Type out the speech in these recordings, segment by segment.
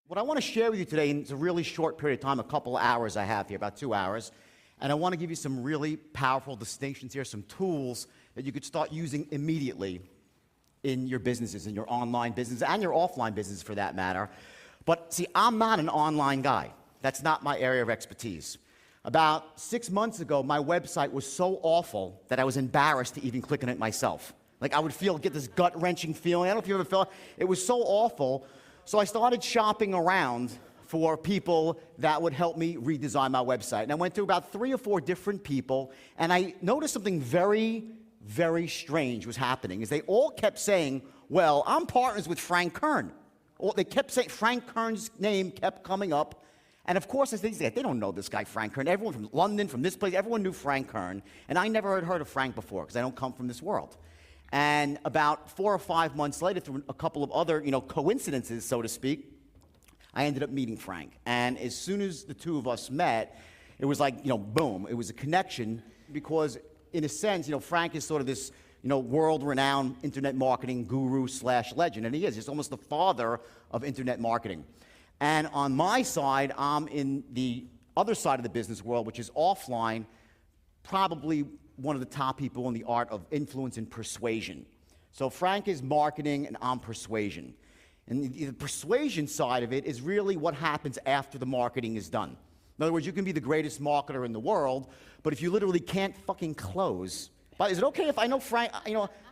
What I want to share with you today, and it's a really short period of time, a couple of hours I have here, about 2 hours, and I want to give you some really powerful distinctions here, some tools that you could start using immediately in your businesses, in your online business, and your offline business for that matter. But see, I'm not an online guy. That's not my area of expertise. About 6 months ago, my website was so awful that I was embarrassed to even click on it myself. Like I would get this gut-wrenching feeling. I don't know if you ever felt it. It was so awful. So I started shopping around for people that would help me redesign my website. And I went through about 3 or 4 different people, and I noticed something very, very strange was happening. Is they all kept saying, well, I'm partners with Frank Kern. Or they kept saying, Frank Kern's name kept coming up. And of course, I said, they don't know this guy, Frank Kern. Everyone from London, from this place, everyone knew Frank Kern. And I never had heard of Frank before, because I don't come from this world. And about 4 or 5 months later, through a couple of other, coincidences, so to speak, I ended up meeting Frank. And as soon as the two of us met, it was like, boom. It was a connection because, in a sense, Frank is sort of this, world-renowned internet marketing guru/legend. And he is. He's almost the father of internet marketing. And on my side, I'm in the other side of the business world, which is offline, probably one of the top people in the art of influence and persuasion. So Frank is marketing, and I'm persuasion. And the persuasion side of it is really what happens after the marketing is done. In other words, you can be the greatest marketer in the world, but if you literally can't fucking close. But is it okay if I know Frank,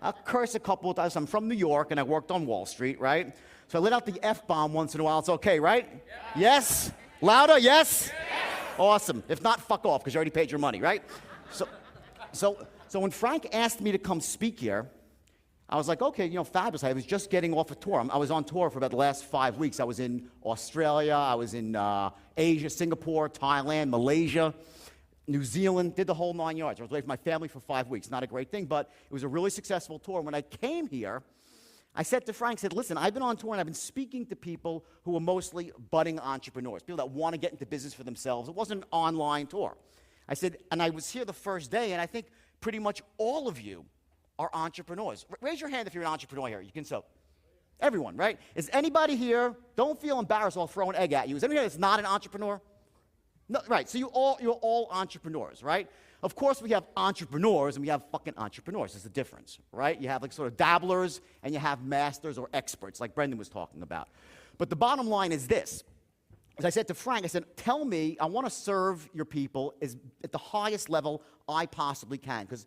I'll curse a couple of times. I'm from New York, and I worked on Wall Street, right? So I let out the F-bomb once in a while. It's okay, right? Yeah. Yes? Louder, yes? Awesome. If not, fuck off, because you already paid your money, right? So when Frank asked me to come speak here, I was like, okay, fabulous. I was just getting off a tour. I was on tour for about the last 5 weeks. I was in Australia. I was in Asia, Singapore, Thailand, Malaysia, New Zealand, did the whole 9 yards. I was away from my family for 5 weeks. Not a great thing, but it was a really successful tour. When I came here, I said to Frank, listen, I've been on tour and I've been speaking to people who are mostly budding entrepreneurs, people that want to get into business for themselves. It wasn't an online tour. I said, and I was here the first day, and I think pretty much all of you are entrepreneurs. Raise your hand if you're an entrepreneur here. You can so. Everyone, right? Is anybody here, don't feel embarrassed, I'll throw an egg at you. Is anybody that's not an entrepreneur? No, right, so you're all entrepreneurs, right? Of course, we have entrepreneurs and we have fucking entrepreneurs. There's a difference, right? You have like sort of dabblers and you have masters or experts, like Brendan was talking about. But the bottom line is this. As I said to Frank, I said, tell me, I want to serve your people at the highest level I possibly can. Because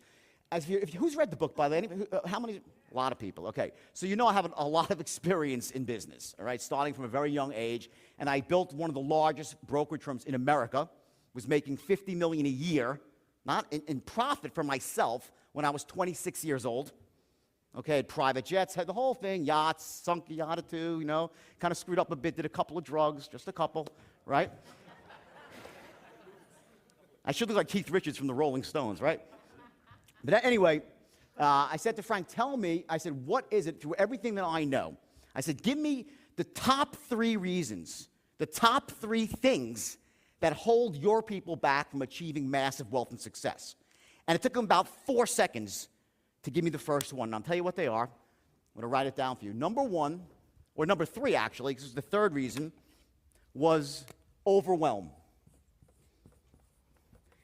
who's read the book, by the way? How many? A lot of people. Okay. So I have a lot of experience in business, all right, starting from a very young age. And I built one of the largest brokerage firms in America, was making $50 million a year, not in profit for myself, when I was 26 years old. Okay, had private jets, had the whole thing, yachts, sunk a yacht or two, kind of screwed up a bit, did a couple of drugs, just a couple, right? I should look like Keith Richards from the Rolling Stones, right? But anyway, I said to Frank, tell me, I said, what is it, through everything that I know? I said, give me the top 3 reasons, the top 3 things that hold your people back from achieving massive wealth and success. And it took him about 4 seconds to give me the first one. And I'll tell you what they are. I'm going to write it down for you. Number 1, or number 3 actually, because the third reason, was overwhelm.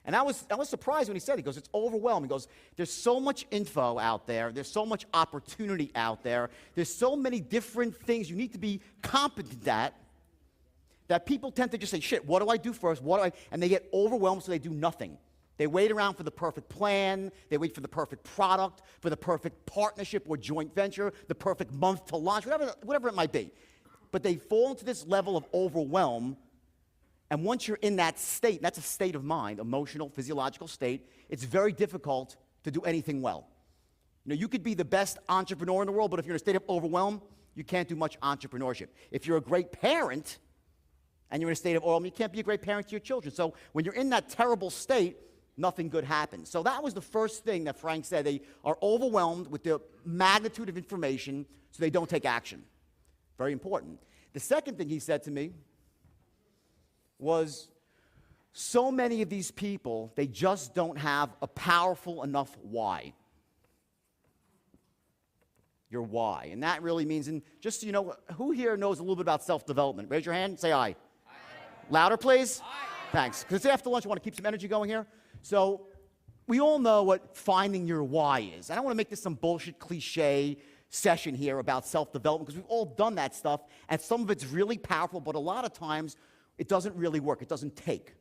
And I was surprised when he said it. He goes, it's overwhelming. He goes, there's so much info out there. There's so much opportunity out there. There's so many different things you need to be competent at that people tend to just say, shit, what do I do first? And they get overwhelmed, so they do nothing. They wait around for the perfect plan. They wait for the perfect product, for the perfect partnership or joint venture, the perfect month to launch, whatever it might be. But they fall into this level of overwhelm. And once you're in that state, that's a state of mind, emotional, physiological state, it's very difficult to do anything well. You could be the best entrepreneur in the world, but if you're in a state of overwhelm, you can't do much entrepreneurship. If you're a great parent and you're in a state of overwhelm, you can't be a great parent to your children. So when you're in that terrible state, nothing good happens. So that was the first thing that Frank said. They are overwhelmed with the magnitude of information, so they don't take action. Very important. The second thing he said to me was, so many of these people, they just don't have a powerful enough why. your why. And that really means, and just so you know, who here knows a little bit about self-development? Raise your hand, say aye. Aye. Louder, please. Aye. Thanks. Because after lunch, I want to keep some energy going here. So we all know what finding your why is. I don't want to make this some bullshit cliche session here about self-development, because we've all done that stuff, and some of it's really powerful, but a lot of times it doesn't really work. It doesn't take.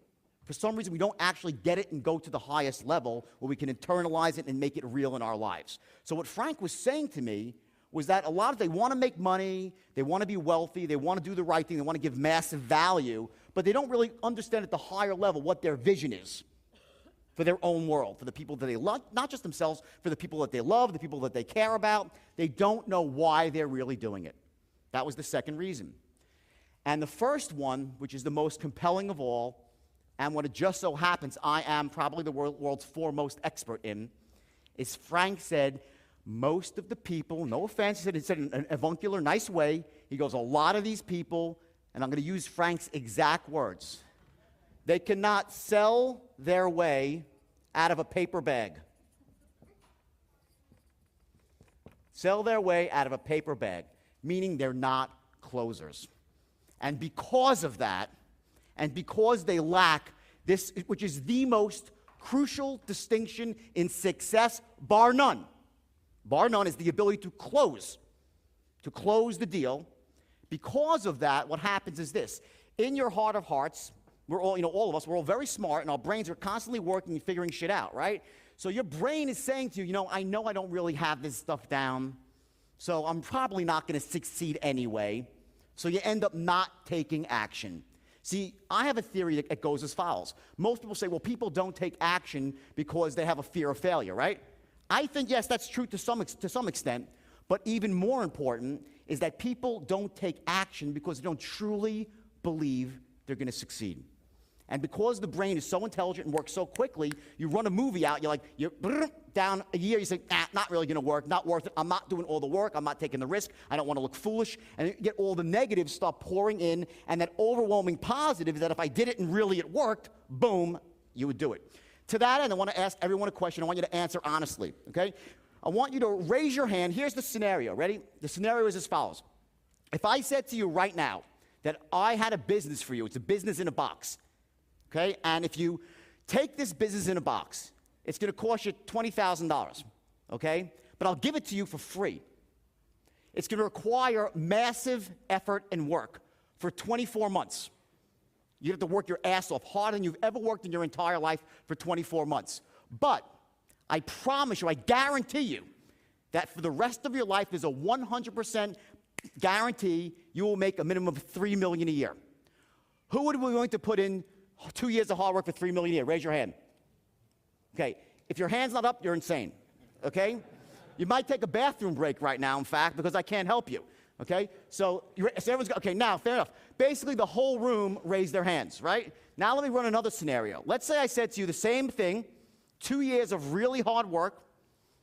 For some reason, we don't actually get it and go to the highest level where we can internalize it and make it real in our lives. So what Frank was saying to me was that a lot of they want to make money, they want to be wealthy, they want to do the right thing, they want to give massive value, but they don't really understand at the higher level what their vision is for their own world, for the people that they love, not just themselves, for the people that they love, the people that they care about. They don't know why they're really doing it. That was the second reason. And the first one, which is the most compelling of all, and what it just so happens I am probably the world's foremost expert in, is Frank said, most of the people, no offense, he said in an avuncular, nice way, he goes, a lot of these people, and I'm going to use Frank's exact words, they cannot sell their way out of a paper bag. Sell their way out of a paper bag, meaning they're not closers. And because of that, and because they lack this, which is the most crucial distinction in success, bar none. Bar none is the ability to close the deal. Because of that, what happens is this. In your heart of hearts, we're all, all of us, we're all very smart, and our brains are constantly working and figuring shit out, right? So your brain is saying to you, I know I don't really have this stuff down, so I'm probably not going to succeed anyway. So you end up not taking action. See, I have a theory that goes as follows. Most people say, well, people don't take action because they have a fear of failure, right? I think, yes, that's true to some extent, but even more important is that people don't take action because they don't truly believe they're going to succeed. And because the brain is so intelligent and works so quickly, you run a movie out, you're down a year, you say, not really going to work, not worth it, I'm not doing all the work, I'm not taking the risk, I don't want to look foolish, and you get all the negatives start pouring in, and that overwhelming positive is that if I did it and really it worked, boom, you would do it. To that end, I want to ask everyone a question. I want you to answer honestly, okay? I want you to raise your hand. Here's the scenario. Ready? The scenario is as follows. If I said to you right now that I had a business for you, it's a business in a box, okay? And if you take this business in a box, it's going to cost you $20,000, okay? But I'll give it to you for free. It's going to require massive effort and work for 24 months. You have to work your ass off harder than you've ever worked in your entire life for 24 months. But I promise you, I guarantee you, that for the rest of your life, there's a 100% guarantee you will make a minimum of $3 million a year. Who would be willing to put in 2 years of hard work for $3 million a year? Raise your hand. Okay, if your hand's not up, you're insane, okay? You might take a bathroom break right now, in fact, because I can't help you, okay? So everyone's okay, now, fair enough. Basically, the whole room raised their hands, right? Now let me run another scenario. Let's say I said to you the same thing, 2 years of really hard work,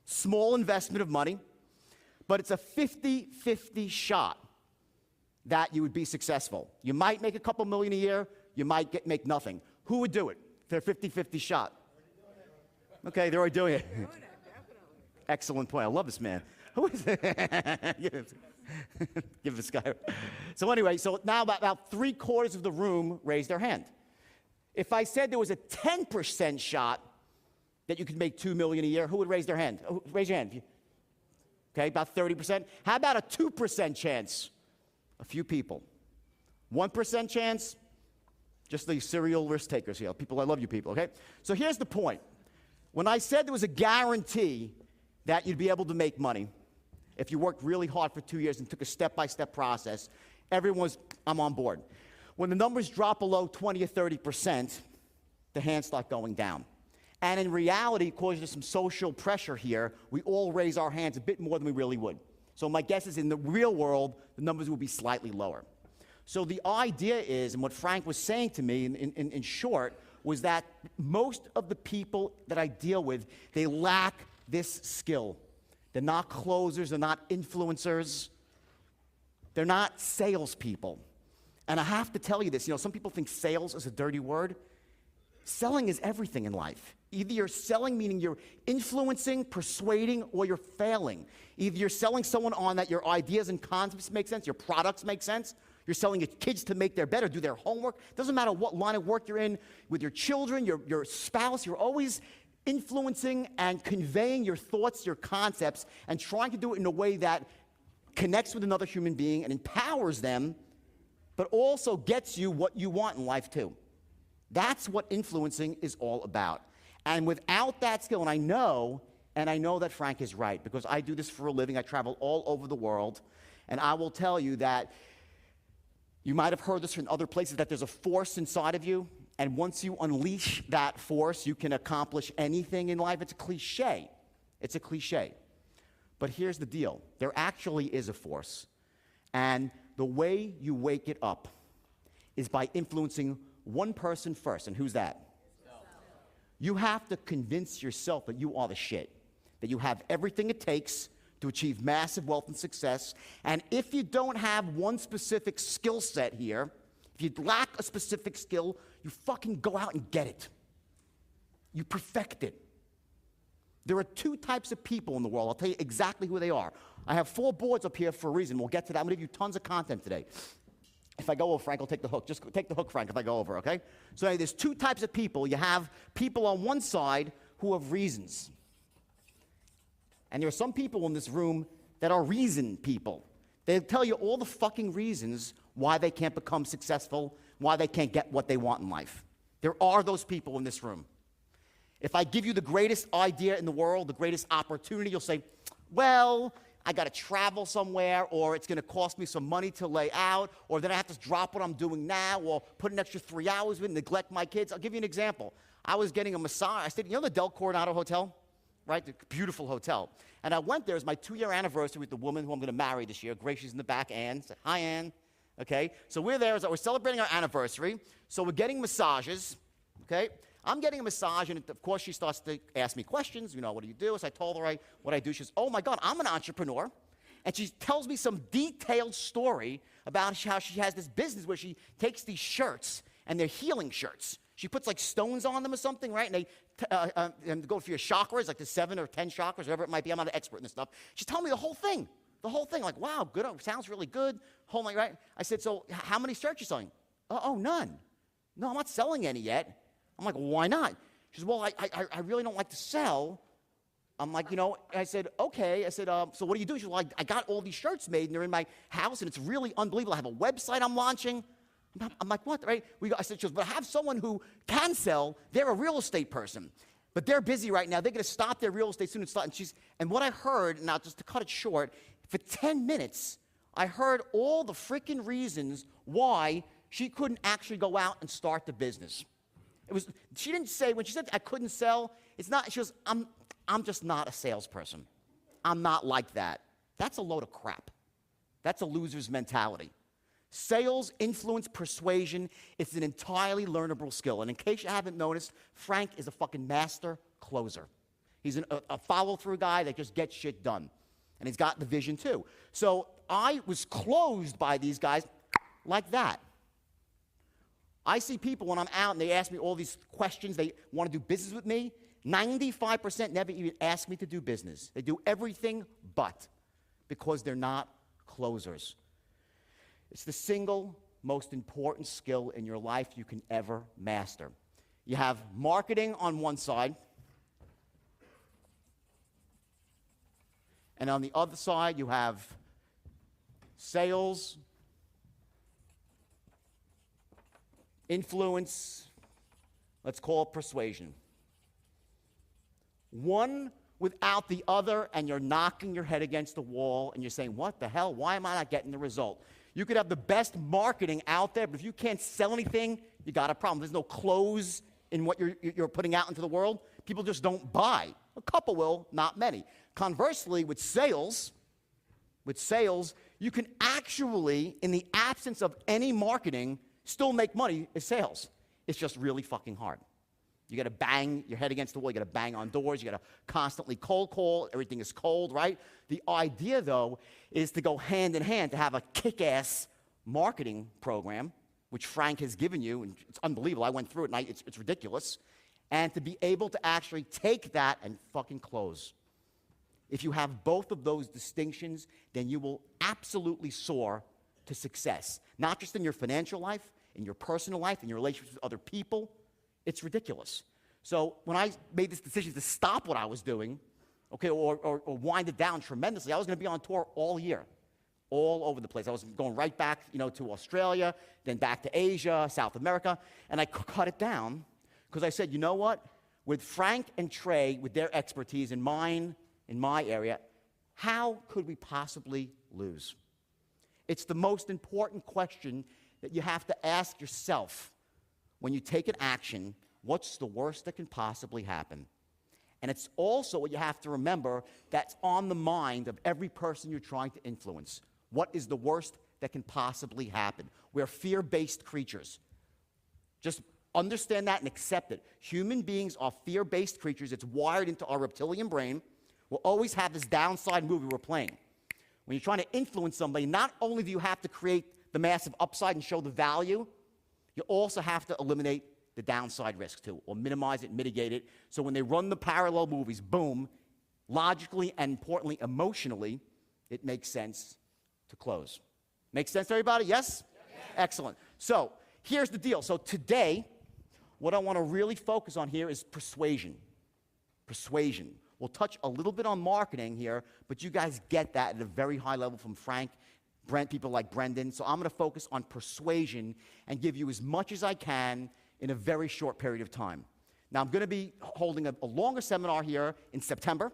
small investment of money, but it's a 50-50 shot that you would be successful. You might make a couple million a year, you might make nothing. Who would do it? They're 50-50 shot. Okay, they're already doing it. Excellent point. I love this man. Who is it? Give this guy. So anyway, so now about 3/4 of the room raised their hand. If I said there was a 10% shot that you could make $2 million a year, who would raise their hand? Oh, raise your hand. Okay, about 30%. How about a 2% chance? A few people. 1% chance? Just the serial risk takers here. People, I love you people, okay? So here's the point. When I said there was a guarantee that you'd be able to make money if you worked really hard for 2 years and took a step-by-step process, everyone's, I'm on board. When the numbers drop below 20 or 30%, the hands start going down. And in reality, because there's some social pressure here, we all raise our hands a bit more than we really would. So my guess is in the real world, the numbers will be slightly lower. So the idea is, and what Frank was saying to me in short, was that most of the people that I deal with, they lack this skill. They're not closers, they're not influencers, they're not salespeople. And I have to tell you this, some people think sales is a dirty word. Selling is everything in life. Either you're selling, meaning you're influencing, persuading, or you're failing. Either you're selling someone on that your ideas and concepts make sense, your products make sense. You're selling your kids to make better, do their homework. Doesn't matter what line of work you're in with your children, your spouse. You're always influencing and conveying your thoughts, your concepts, and trying to do it in a way that connects with another human being and empowers them, but also gets you what you want in life too. That's what influencing is all about. And without that skill, and I know that Frank is right, because I do this for a living. I travel all over the world, and I will tell you that you might have heard this from other places, that there's a force inside of you, and once you unleash that force, you can accomplish anything in life. It's a cliche. It's a cliche. But here's the deal. There actually is a force, and the way you wake it up is by influencing one person first. And who's that? Yourself. You have to convince yourself that you are the shit, that you have everything it takes to achieve massive wealth and success. And if you don't have one specific skill set here, if you lack a specific skill, you fucking go out and get it. You perfect it. There are two types of people in the world. I'll tell you exactly who they are. I have 4 boards up here for a reason. We'll get to that. I'm going to give you tons of content today. If I go over, Frank will take the hook. Just take the hook, Frank, if I go over, okay? So anyway, there's 2 types of people. You have people on one side who have reasons. And there are some people in this room that are reason people. They tell you all the fucking reasons why they can't become successful, why they can't get what they want in life. There are those people in this room. If I give you the greatest idea in the world, the greatest opportunity, you'll say, well, I got to travel somewhere, or it's going to cost me some money to lay out, or then I have to drop what I'm doing now, or put an extra 3 hours with, neglect my kids. I'll give you an example. I was getting a massage. I stayed, you know the Del Coronado Hotel? Right? The beautiful hotel. And I went there. It was my 2-year anniversary with the woman who I'm going to marry this year. Grace, she's in the back. Ann. Say, hi, Ann. Okay? So we're there. We're celebrating our anniversary. So we're getting massages. Okay? I'm getting a massage, and of course, she starts to ask me questions. You know, what do you do? So I told her what I do. She says, oh, my God, I'm an entrepreneur. And she tells me some detailed story about how she has this business where she takes these shirts, and they're healing shirts. She puts, like, stones on them or something, right? And they and go for your chakras, like the 7 or 10 chakras, whatever it might be. I'm not an expert in this stuff. She's telling me the whole thing. The whole thing. Like, wow, good. Sounds really good. Whole thing, right? I said, so how many shirts are you selling? Oh, none. No, I'm not selling any yet. I'm like, well, why not? She says, well, I really don't like to sell. I'm like, you know, I said, okay. I said, so what do you do? She's like, I got all these shirts made, and they're in my house, and it's really unbelievable. I have a website I'm launching. I'm like, what, right? I said, she goes, but I have someone who can sell. They're a real estate person, but they're busy right now. They're going to stop their real estate soon and start. And what I heard, now just to cut it short, for 10 minutes, I heard all the freaking reasons why she couldn't actually go out and start the business. She didn't say, when she said I couldn't sell, it's not, she goes, I'm just not a salesperson. I'm not like that. That's a load of crap. That's a loser's mentality. Sales, influence, persuasion, it's an entirely learnable skill. And in case you haven't noticed, Frank is a fucking master closer. He's a follow-through guy that just gets shit done. And he's got the vision too. So I was closed by these guys like that. I see people when I'm out and they ask me all these questions. They want to do business with me. 95% never even ask me to do business. They do everything but, because they're not closers. It's the single most important skill in your life you can ever master. You have marketing on one side, and on the other side you have sales, influence, let's call it persuasion. One without the other, and you're knocking your head against the wall, and you're saying, what the hell? Why am I not getting the result? You could have the best marketing out there, but if you can't sell anything, you got a problem. There's no close in what you're putting out into the world. People just don't buy. A couple will, not many. Conversely, with sales, you can actually, in the absence of any marketing, still make money as sales. It's just really fucking hard. You got to bang your head against the wall. You got to bang on doors. You got to constantly cold call. Everything is cold, right? The idea, though, is to go hand in hand, to have a kick-ass marketing program, which Frank has given you, and it's unbelievable. I went through it, and it's ridiculous. And to be able to actually take that and fucking close. If you have both of those distinctions, then you will absolutely soar to success. Not just in your financial life, in your personal life, in your relationships with other people. It's ridiculous. So when I made this decision to stop what I was doing, okay, or wind it down tremendously, I was going to be on tour all year, all over the place. I was going right back, to Australia, then back to Asia, South America, and I cut it down because I said, you know what? With Frank and Trey, with their expertise and mine in my area, how could we possibly lose? It's the most important question that you have to ask yourself when you take an action. What's the worst that can possibly happen? And it's also what you have to remember that's on the mind of every person you're trying to influence. What is the worst that can possibly happen? We're fear-based creatures. Just understand that and accept it. Human beings are fear-based creatures. It's wired into our reptilian brain. We'll always have this downside movie we're playing. When you're trying to influence somebody, not only do you have to create the massive upside and show the value, you also have to eliminate the downside risk too, or minimize it, mitigate it. So when they run the parallel movies, boom, logically and importantly, emotionally, it makes sense to close. Makes sense to everybody? Yes? Excellent. So here's the deal. So today, what I want to really focus on here is persuasion. Persuasion. We'll touch a little bit on marketing here, but you guys get that at a very high level from Frank, Brent, people like Brendan. So I'm going to focus on persuasion and give you as much as I can in a very short period of time. Now, I'm going to be holding a longer seminar here in September,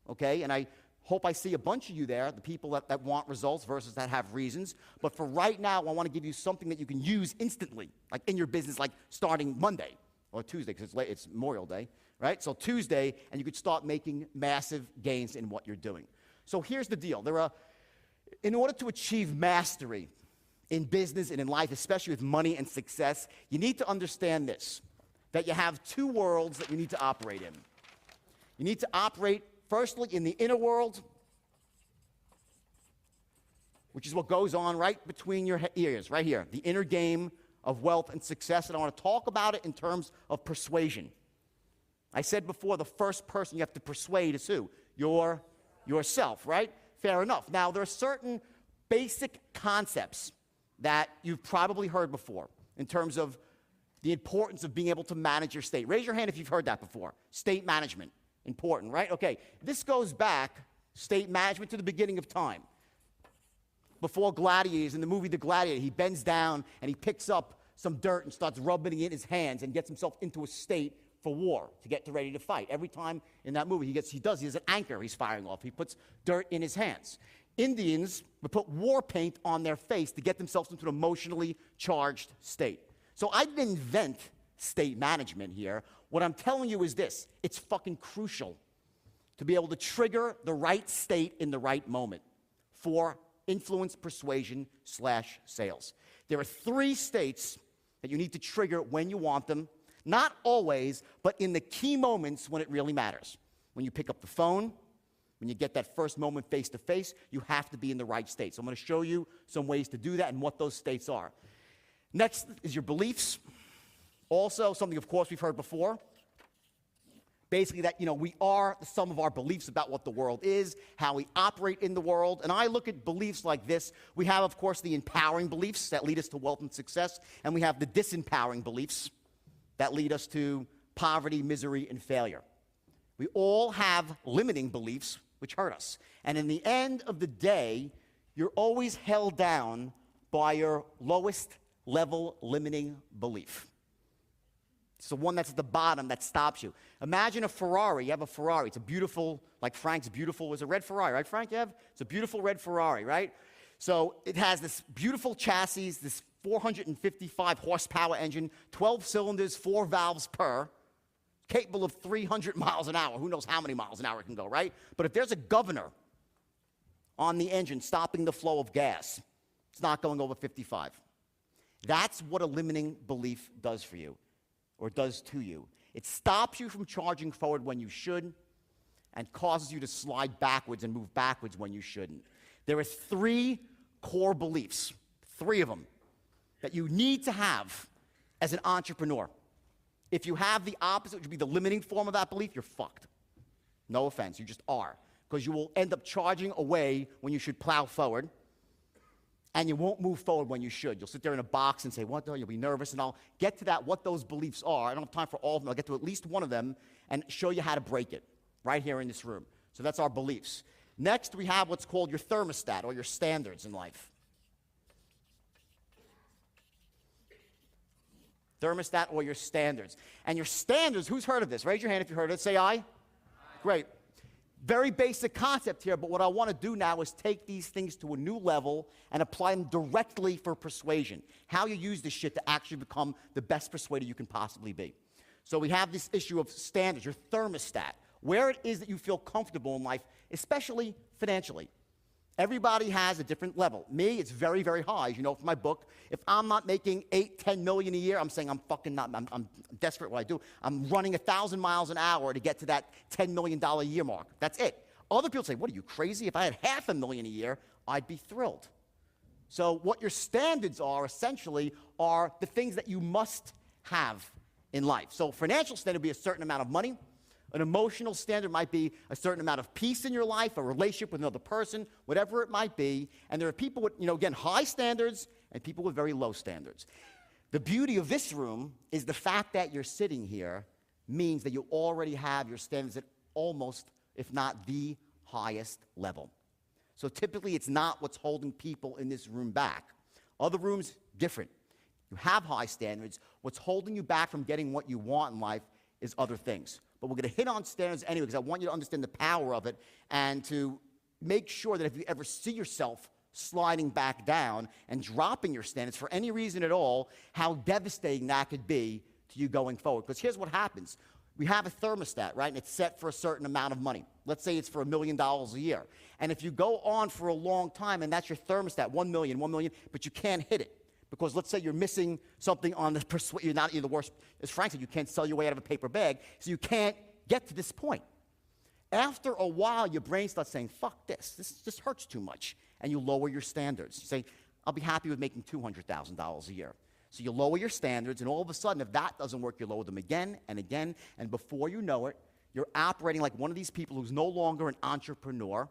okay? And I hope I see a bunch of you there, the people that want results versus that have reasons. But for right now, I want to give you something that you can use instantly, like in your business, like starting Monday or Tuesday, because it's Memorial Day, right? So Tuesday, and you could start making massive gains in what you're doing. So here's the deal. In order to achieve mastery in business and in life, especially with money and success, you need to understand this, that you have two worlds that you need to operate in. You need to operate, firstly, in the inner world, which is what goes on right between your ears, right here, the inner game of wealth and success, and I want to talk about it in terms of persuasion. I said before, the first person you have to persuade is who? Yourself, right? Fair enough. Now, there are certain basic concepts that you've probably heard before in terms of the importance of being able to manage your state. Raise your hand if you've heard that before. State management, important, right? Okay, this goes back, state management, to the beginning of time. Before Gladiators, in the movie The Gladiator, he bends down and he picks up some dirt and starts rubbing it in his hands and gets himself into a state for war, to get ready to fight. Every time in that movie he has an anchor he's firing off. He puts dirt in his hands. Indians would put war paint on their face to get themselves into an emotionally charged state. So I didn't invent state management here. What I'm telling you is this: it's fucking crucial to be able to trigger the right state in the right moment for influence, persuasion / sales. There are 3 states that you need to trigger when you want them. Not always, but in the key moments when it really matters. When you pick up the phone, when you get that first moment face-to-face, you have to be in the right state. So I'm going to show you some ways to do that and what those states are. Next is your beliefs. Also, something, of course, we've heard before. Basically that, we are the sum of our beliefs about what the world is, how we operate in the world. And I look at beliefs like this. We have, of course, the empowering beliefs that lead us to wealth and success. And we have the disempowering beliefs that lead us to poverty, misery, and failure. We all have limiting beliefs which hurt us. And in the end of the day, you're always held down by your lowest level limiting belief. It's the one that's at the bottom that stops you. Imagine a Ferrari. You have a Ferrari. It's a beautiful, like Frank's beautiful, was a red Ferrari, right, Frank? It's a beautiful red Ferrari, right? So it has this beautiful chassis, this 455 horsepower engine, 12 cylinders, 4 valves per, capable of 300 miles an hour. Who knows how many miles an hour it can go, right? But if there's a governor on the engine stopping the flow of gas, it's not going over 55. That's what a limiting belief does for you, or does to you. It stops you from charging forward when you should and causes you to slide backwards and move backwards when you shouldn't. There are 3 core beliefs, 3 of them, that you need to have as an entrepreneur. If you have the opposite, which would be the limiting form of that belief, you're fucked. No offense, you just are. Because you will end up charging away when you should plow forward, and you won't move forward when you should. You'll sit there in a box and say, what the hell? You'll be nervous, and I'll get to that, what those beliefs are. I don't have time for all of them. I'll get to at least one of them and show you how to break it right here in this room. So that's our beliefs. Next, we have what's called your thermostat, or your standards in life. Thermostat or your standards. And your standards, who's heard of this? Raise your hand if you heard it. Say aye. Great. Very basic concept here, but what I want to do now is take these things to a new level and apply them directly for persuasion. How you use this shit to actually become the best persuader you can possibly be. So we have this issue of standards, your thermostat, where it is that you feel comfortable in life, especially financially. Everybody has a different level. Me, it's very, very high. As you know from my book, if I'm not making 8, 10 million a year, I'm saying I'm fucking not, I'm desperate at what I do. I'm running 1,000 miles an hour to get to that $10 million a year mark. That's it. Other people say, what are you, crazy? If I had $500,000 a year, I'd be thrilled. So what your standards are, essentially, are the things that you must have in life. So financial standard would be a certain amount of money. An emotional standard might be a certain amount of peace in your life, a relationship with another person, whatever it might be. And there are people with, again, high standards and people with very low standards. The beauty of this room is the fact that you're sitting here means that you already have your standards at almost, if not the highest level. So typically, it's not what's holding people in this room back. Other rooms, different. You have high standards. What's holding you back from getting what you want in life is other things. But we're going to hit on standards anyway because I want you to understand the power of it and to make sure that if you ever see yourself sliding back down and dropping your standards for any reason at all, how devastating that could be to you going forward. Because here's what happens. We have a thermostat, right? And it's set for a certain amount of money. Let's say it's for $1 million a year. And if you go on for a long time and that's your thermostat, 1 million, but you can't hit it. Because let's say you're missing something on the you're the worst, as Frank said, you can't sell your way out of a paper bag, so you can't get to this point. After a while, your brain starts saying, fuck this hurts too much, and you lower your standards. You say, I'll be happy with making $200,000 a year. So you lower your standards, and all of a sudden, if that doesn't work, you lower them again and again, and before you know it, you're operating like one of these people who's no longer an entrepreneur,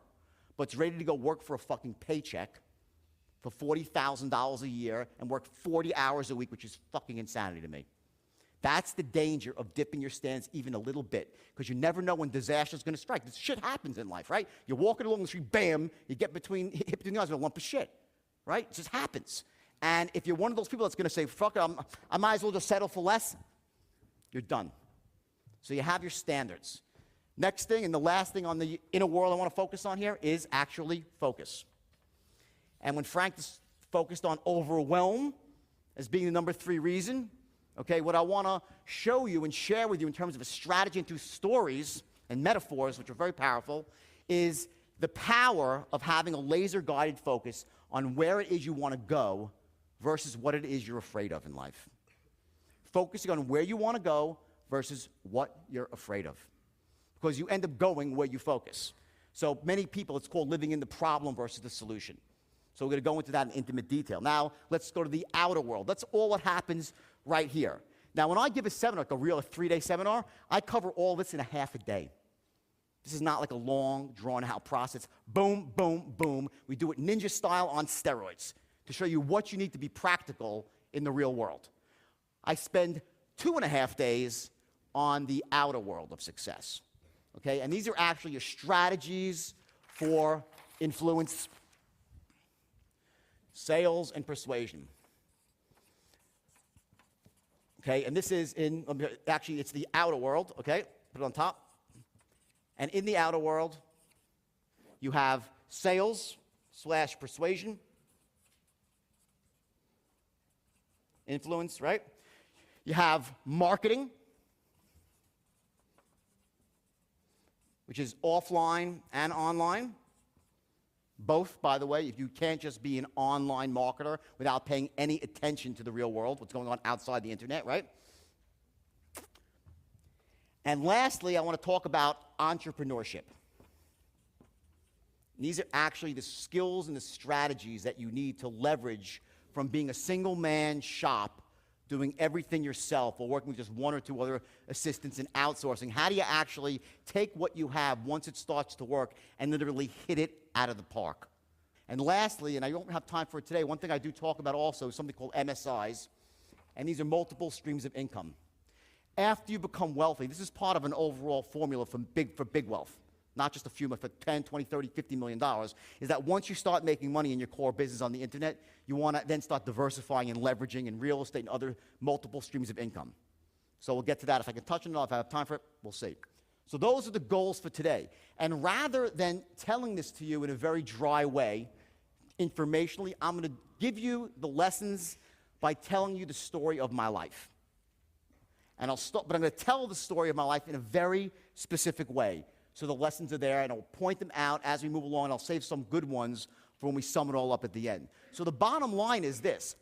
but's ready to go work for a fucking paycheck for $40,000 a year and work 40 hours a week, which is fucking insanity to me. That's the danger of dipping your standards even a little bit, because you never know when disaster is going to strike. This shit happens in life, right? You're walking along the street, bam, you get hit between the eyes with a lump of shit, right? It just happens. And if you're one of those people that's going to say, fuck it, I might as well just settle for less, you're done. So you have your standards. Next thing, and the last thing on the inner world I want to focus on here is actually focus. And when Frank is focused on overwhelm as being the number 3 reason, okay, what I want to show you and share with you in terms of a strategy and through stories and metaphors, which are very powerful, is the power of having a laser-guided focus on where it is you want to go versus what it is you're afraid of in life. Focusing on where you want to go versus what you're afraid of. Because you end up going where you focus. So many people, it's called living in the problem versus the solution. So we're going to go into that in intimate detail. Now, let's go to the outer world. That's all what happens right here. Now, when I give a seminar, like a real 3-day seminar, I cover all this in a half a day. This is not like a long, drawn-out process. Boom, boom, boom. We do it ninja style on steroids to show you what you need to be practical in the real world. I spend 2.5 days on the outer world of success. Okay? And these are actually your strategies for influence, sales, and persuasion. Okay, and this is actually it's the outer world, okay? Put it on top. And in the outer world, you have sales / persuasion, influence, right? You have marketing, which is offline and online. Both, by the way, if you can't just be an online marketer without paying any attention to the real world, what's going on outside the internet, right? And lastly, I want to talk about entrepreneurship. These are actually the skills and the strategies that you need to leverage from being a single man shop, doing everything yourself, or working with just one or two other assistants and outsourcing? How do you actually take what you have once it starts to work and literally hit it out of the park? And lastly, and I don't have time for it today, one thing I do talk about also is something called MSIs, and these are multiple streams of income. After you become wealthy, this is part of an overall formula for big wealth, not just a few, but for 10, 20, 30, $50 million, is that once you start making money in your core business on the internet, you want to then start diversifying and leveraging in real estate and other multiple streams of income. So we'll get to that. If I can touch on it, if I have time for it, we'll see. So those are the goals for today. And rather than telling this to you in a very dry way, informationally, I'm going to give you the lessons by telling you the story of my life. And but I'm going to tell the story of my life in a very specific way. So the lessons are there, and I'll point them out as we move along, and I'll save some good ones for when we sum it all up at the end. So the bottom line is this.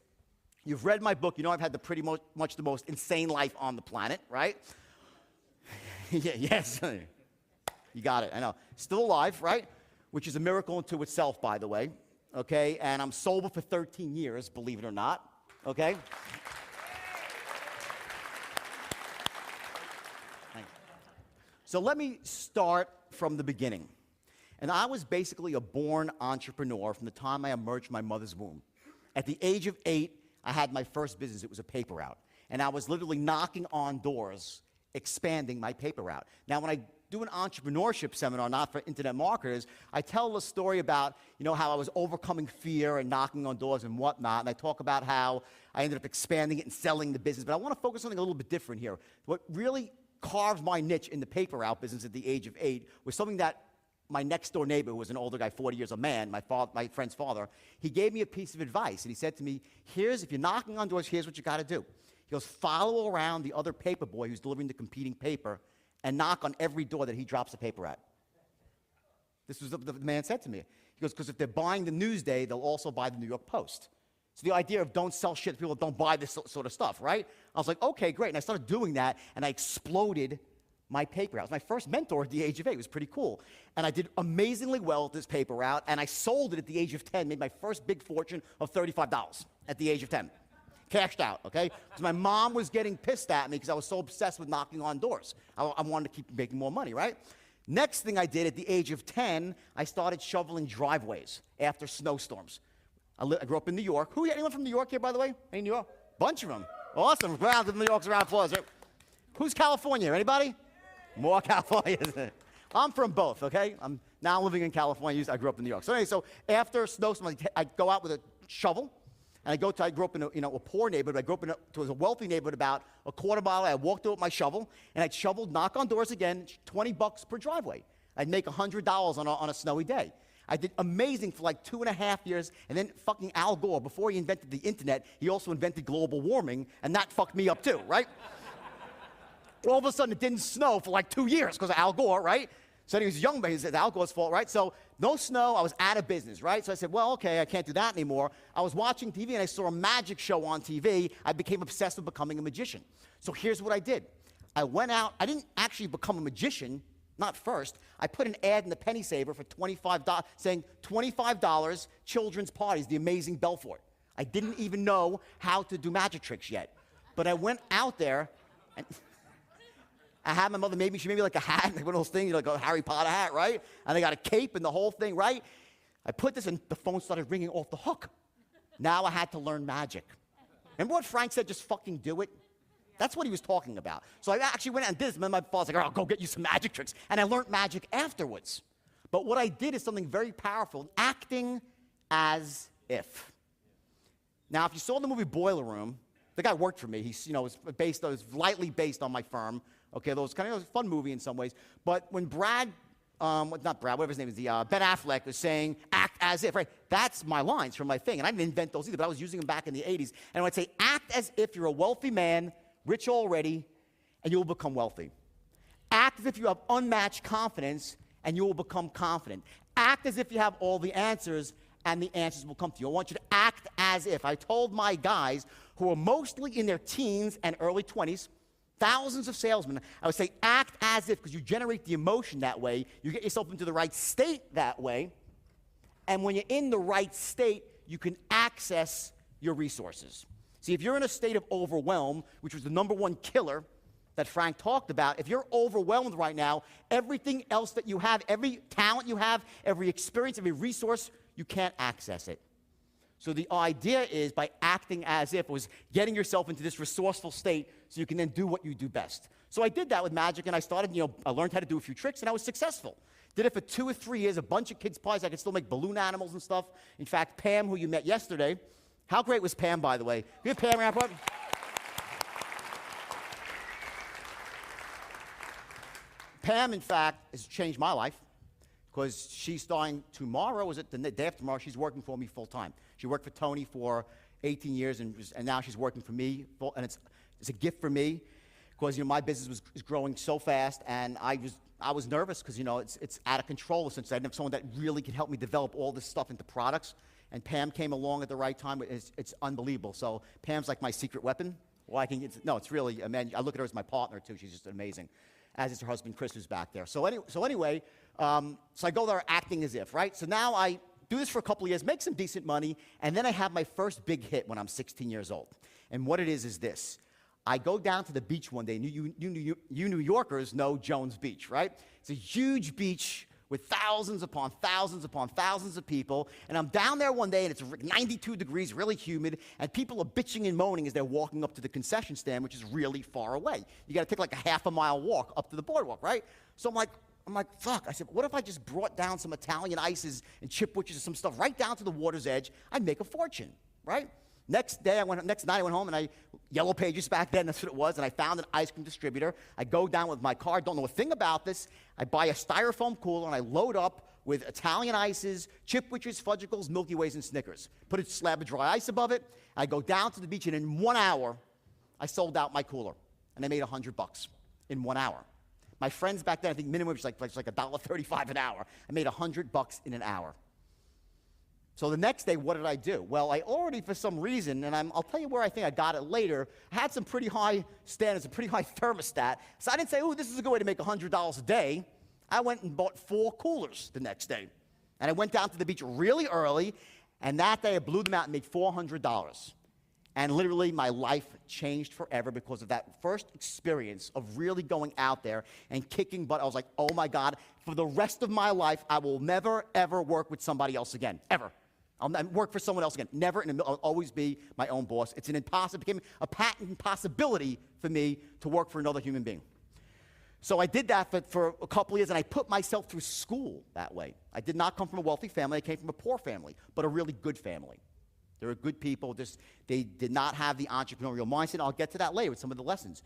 You've read my book. You know I've had the pretty much the most insane life on the planet, right? Yeah, yes. You got it. I know. Still alive, right? Which is a miracle unto itself, by the way. Okay? And I'm sober for 13 years, believe it or not. Okay? So let me start from the beginning. And I was basically a born entrepreneur from the time I emerged from my mother's womb. At the age of 8, I had my first business. It was a paper route. And I was literally knocking on doors, expanding my paper route. Now, when I do an entrepreneurship seminar, not for internet marketers, I tell a story about, how I was overcoming fear and knocking on doors and whatnot. And I talk about how I ended up expanding it and selling the business. But I want to focus on something a little bit different here. What really carved my niche in the paper route business at the age of 8 was something that my next door neighbor, who was an older guy, 40 years, a man, my friend's father, he gave me a piece of advice. And he said to me, if you're knocking on doors, here's what you got to do. He goes, follow around the other paper boy who's delivering the competing paper and knock on every door that he drops a paper at. This was what the man said to me. He goes, because if they're buying the Newsday, they'll also buy the New York Post. So the idea of don't sell shit to people, don't buy this sort of stuff, right? I was like, okay, great. And I started doing that, and I exploded my paper route. It was my first mentor at the age of 8. It was pretty cool. And I did amazingly well with this paper route, and I sold it at the age of 10, made my first big fortune of $35 at the age of 10. Cashed out, okay? Because my mom was getting pissed at me because I was so obsessed with knocking on doors. I wanted to keep making more money, right? Next thing I did at the age of 10, I started shoveling driveways after snowstorms. I grew up in New York. Anyone from New York here, by the way? Any New York? Bunch of them. Awesome. Round of New York's round of applause. Right? Who's California? Anybody? More California. I'm from both, okay? I'm now living in California. I grew up in New York. So anyway, after snowstorms, I go out with a shovel, and I grew up in a poor neighborhood. I grew up in a wealthy neighborhood about a quarter mile. I walked out with my shovel, and I'd shovel, knock on doors again, $20 per driveway. I'd make $100 on a snowy day. I did amazing for like 2.5 years, and then fucking Al Gore, before he invented the internet, he also invented global warming, and that fucked me up too, right? All of a sudden, it didn't snow for like 2 years because of Al Gore, right? So he was young, but he said Al Gore's fault, right? So no snow, I was out of business, right? So I said, well, okay, I can't do that anymore. I was watching TV, and I saw a magic show on TV. I became obsessed with becoming a magician. So here's what I did. I went out. I didn't actually become a magician. Not first. I put an ad in the Penny Saver for $25, saying $25 children's parties, the amazing Belford. I didn't even know how to do magic tricks yet. But I went out there, and I had my mother she made me like a hat, like one of those things, like a Harry Potter hat, right? And I got a cape and the whole thing, right? I put this, and the phone started ringing off the hook. Now I had to learn magic. Remember what Frank said, just fucking do it? That's what he was talking about. So I actually went out and did this, and then my father was like, I'll go get you some magic tricks. And I learned magic afterwards. But what I did is something very powerful, acting as if. Now, if you saw the movie Boiler Room, the guy worked for me. He, was lightly based on my firm. Okay, those kind of a fun movie in some ways. But when Ben Affleck was saying, act as if, right? That's my lines from my thing. And I didn't invent those either, but I was using them back in the 80s. And I'd say, act as if you're a wealthy man, rich already, and you will become wealthy. Act as if you have unmatched confidence, and you will become confident. Act as if you have all the answers, and the answers will come to you. I want you to act as if. I told my guys who are mostly in their teens and early 20s, thousands of salesmen, I would say act as if, because you generate the emotion that way. You get yourself into the right state that way. And when you're in the right state, you can access your resources. See, if you're in a state of overwhelm, which was the number one killer that Frank talked about, if you're overwhelmed right now, everything else that you have, every talent you have, every experience, every resource, you can't access it. So the idea is, by acting as if, was getting yourself into this resourceful state so you can then do what you do best. So I did that with magic, and I started, I learned how to do a few tricks, and I was successful. Did it for 2 or 3 years, a bunch of kids' parties. I could still make balloon animals and stuff. In fact, Pam, who you met yesterday, how great was Pam, by the way? Give Pam a round of applause. Pam, in fact, has changed my life, because she's starting tomorrow, is it the day after tomorrow, she's working for me full time. She worked for Tony for 18 years, and now she's working for me, and it's a gift for me, because my business is growing so fast, and I was nervous, because it's out of control, since I didn't have someone that really could help me develop all this stuff into products, and Pam came along at the right time. It's unbelievable. So Pam's like my secret weapon. Well, it's really, I look at her as my partner too. She's just amazing, as is her husband Chris, who's back there. So anyway, I go there acting as if, right? So now I do this for a couple of years, make some decent money, and then I have my first big hit when I'm 16 years old. And what it is this. I go down to the beach one day. You New Yorkers know Jones Beach, right? It's a huge beach with thousands upon thousands upon thousands of people. And I'm down there one day, and it's 92 degrees, really humid, and people are bitching and moaning as they're walking up to the concession stand, which is really far away. You got to take like a half-a-mile walk up to the boardwalk, right? So I'm like, fuck. I said, what if I just brought down some Italian ices and chipwitches and some stuff right down to the water's edge? I'd make a fortune, right? Next night I went home, and Yellow Pages back then, that's what it was, and I found an ice cream distributor. I go down with my car, don't know a thing about this. I buy a styrofoam cooler, and I load up with Italian ices, chipwitches, fudgicles, Milky Ways, and Snickers. Put a slab of dry ice above it. I go down to the beach, and in 1 hour, I sold out my cooler, and I made $100 in 1 hour. My friends back then, I think minimum was like $1.35 an hour. I made $100 in an hour. So the next day, what did I do? Well, I already, for some reason, and I'll tell you where I think I got it later, I had some pretty high standards, a pretty high thermostat. So I didn't say, this is a good way to make $100 a day. I went and bought 4 coolers the next day. And I went down to the beach really early, and that day I blew them out and made $400. And literally, my life changed forever because of that first experience of really going out there and kicking butt. I was like, oh my God, for the rest of my life, I will never, ever work with somebody else again, ever. I'll work for someone else again. Never, I'll always be my own boss. It became a patent impossibility for me to work for another human being. So I did that for a couple of years, and I put myself through school that way. I did not come from a wealthy family. I came from a poor family, but a really good family. They were good people. They did not have the entrepreneurial mindset. I'll get to that later with some of the lessons.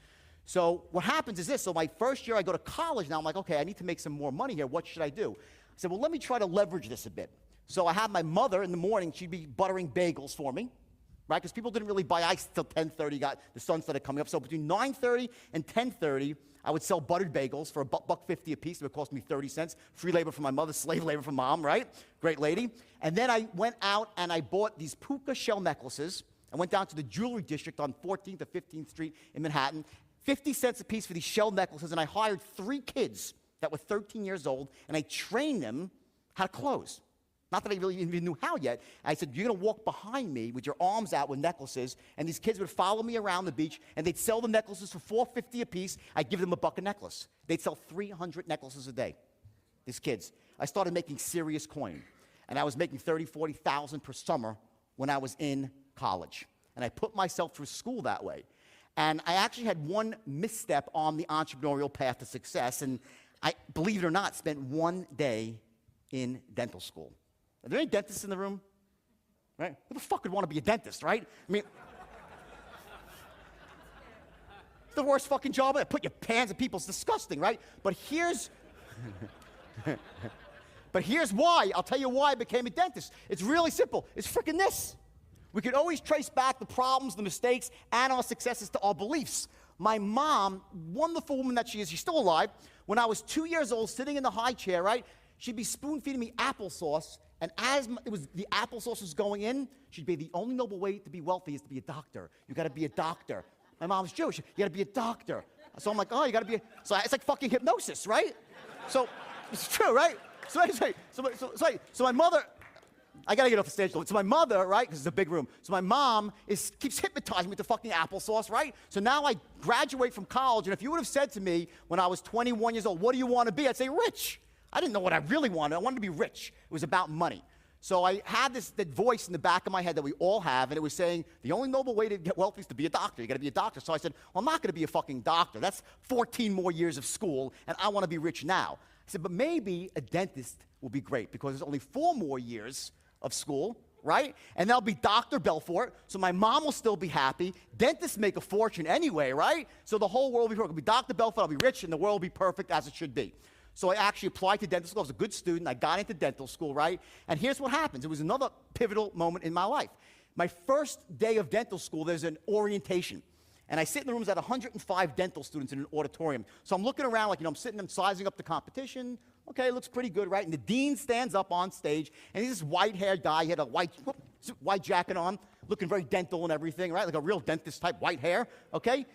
So what happens is this. So my first year, I go to college. Now I'm like, okay, I need to make some more money here. What should I do? I said, well, let me try to leverage this a bit. So I had my mother in the morning. She'd be buttering bagels for me, right? Because people didn't really buy ice until 10:30. The sun started coming up. So between 9:30 and 10:30, I would sell buttered bagels for $1.50 a piece. It would cost me 30 cents. Free labor from my mother, slave labor from mom, right? Great lady. And then I went out and I bought these puka shell necklaces. I went down to the jewelry district on 14th or 15th Street in Manhattan. 50 cents a piece for these shell necklaces. And I hired 3 kids that were 13 years old, and I trained them how to close. Not that I really even knew how yet. I said, you're going to walk behind me with your arms out with necklaces, and these kids would follow me around the beach, and they'd sell the necklaces for $4.50 a piece. I'd give them $1 a necklace. They'd sell 300 necklaces a day, these kids. I started making serious coin, and I was making $30,000, $40,000 per summer when I was in college. And I put myself through school that way. And I actually had one misstep on the entrepreneurial path to success, and I, believe it or not, spent 1 day in dental school. Are there any dentists in the room? Right? Who the fuck would want to be a dentist, right? I mean, it's the worst fucking job. Put your hands in people. It's disgusting, right? But here's why. I'll tell you why I became a dentist. It's really simple. It's freaking this. We could always trace back the problems, the mistakes, and our successes to our beliefs. My mom, wonderful woman that she is, she's still alive. When I was 2 years old, sitting in the high chair, right, she'd be spoon-feeding me applesauce. And as the applesauce was going in, she'd be, the only noble way to be wealthy is to be a doctor. You got to be a doctor. My mom's Jewish. You got to be a doctor. So I'm like, oh, you got to be so it's like fucking hypnosis, right? So it's true, right? So my mother, I got to get off the stage. So my mother, right, because it's a big room. So my mom keeps hypnotizing me with the fucking applesauce, right? So now I graduate from college, and if you would have said to me when I was 21 years old, what do you want to be? I'd say rich. I didn't know what I really wanted. I wanted to be rich. It was about money. So I had that voice in the back of my head that we all have, and it was saying, the only noble way to get wealthy is to be a doctor. You got to be a doctor. So I said, well, I'm not going to be a fucking doctor. That's 14 more years of school, and I want to be rich now. I said, but maybe a dentist will be great because there's only 4 more years of school, right? And that'll be Dr. Belford, so my mom will still be happy. Dentists make a fortune anyway, right? So the whole world will be perfect. It'll be Dr. Belford, I'll be rich, and the world will be perfect as it should be. So I actually applied to dental school. I was a good student. I got into dental school, right? And here's what happens. It was another pivotal moment in my life. My first day of dental school, there's an orientation. And I sit in the rooms at 105 dental students in an auditorium. So I'm looking around like, I'm sitting and sizing up the competition. Okay, looks pretty good, right? And the dean stands up on stage, and he's this white-haired guy. He had a white jacket on, looking very dental and everything, right? Like a real dentist type, white hair, okay?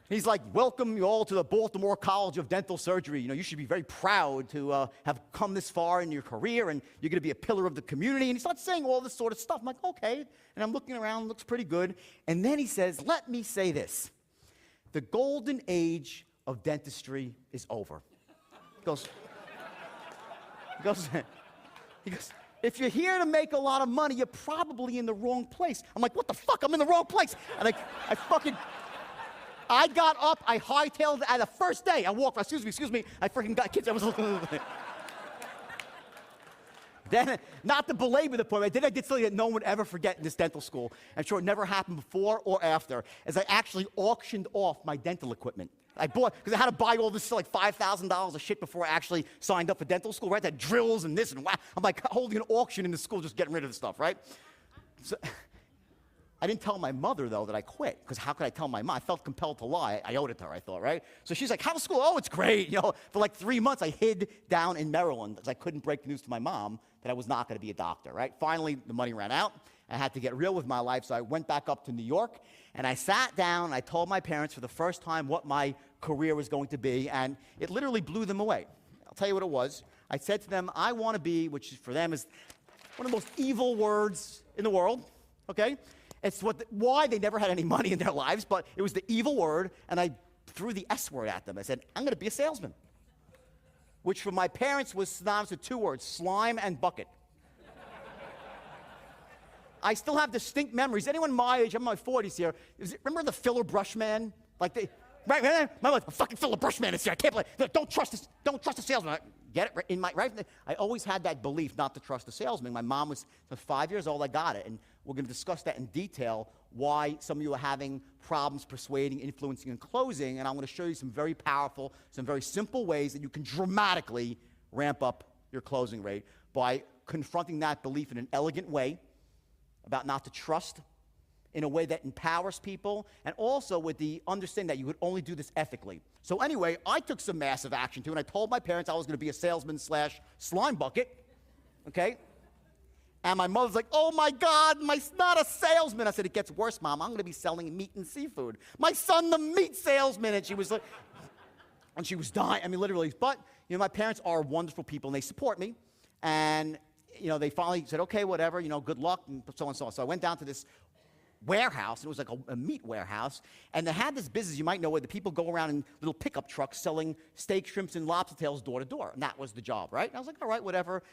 He's like, welcome you all to the Baltimore College of Dental Surgery. You should be very proud to have come this far in your career, and you're going to be a pillar of the community. And he starts saying all this sort of stuff. I'm like, okay. And I'm looking around, looks pretty good. And then he says, let me say this. The golden age of dentistry is over. He goes, if you're here to make a lot of money, you're probably in the wrong place. I'm like, what the fuck? I'm in the wrong place. And I got up, I hightailed at the first day. I walked, excuse me, I freaking got kids. I was Then, not to belabor the point, I did something that no one would ever forget in this dental school. I'm sure it never happened before or after, as I actually auctioned off my dental equipment. I bought, because I had to buy all this like $5,000 of shit before I actually signed up for dental school, right? That drills and this and wow. I'm like holding an auction in the school, just getting rid of the stuff, right? So, I didn't tell my mother, though, that I quit, because how could I tell my mom? I felt compelled to lie. I owed it to her, I thought, right? So she's like, how's school? Oh, it's great. For like 3 months, I hid down in Maryland because I couldn't break the news to my mom that I was not going to be a doctor, right? Finally, the money ran out. I had to get real with my life, so I went back up to New York, and I sat down, and I told my parents for the first time what my career was going to be, and it literally blew them away. I'll tell you what it was. I said to them, I want to be, which for them is one of the most evil words in the world, okay? It's why they never had any money in their lives, but it was the evil word, and I threw the S word at them. I said, I'm going to be a salesman, which for my parents was synonymous with 2 words, slime and bucket. I still have distinct memories. Anyone my age, I'm in my 40s here, remember the filler brush man? Right? My fucking filler brush man is here. I can't believe it. Don't trust the salesman. Get it? I always had that belief not to trust the salesman. My mom was 5 years old, I got it. And we're going to discuss that in detail, why some of you are having problems persuading, influencing, and closing. And I'm going to show you some very powerful, some very simple ways that you can dramatically ramp up your closing rate by confronting that belief in an elegant way about not to trust, in a way that empowers people, and also with the understanding that you would only do this ethically. So anyway, I took some massive action too, and I told my parents I was going to be a salesman / slime bucket, okay? And my mother's like, oh my God, not a salesman. I said, it gets worse, Mom. I'm going to be selling meat and seafood. My son, the meat salesman. And she was like, and she was dying. I mean, literally. But, my parents are wonderful people, and they support me. And, they finally said, okay, whatever, good luck, and so on and so on. So I went down to this warehouse, and it was like a meat warehouse, and they had this business, you might know, where the people go around in little pickup trucks selling steak, shrimps, and lobster tails door to door, and that was the job, right? And I was like, all right, whatever,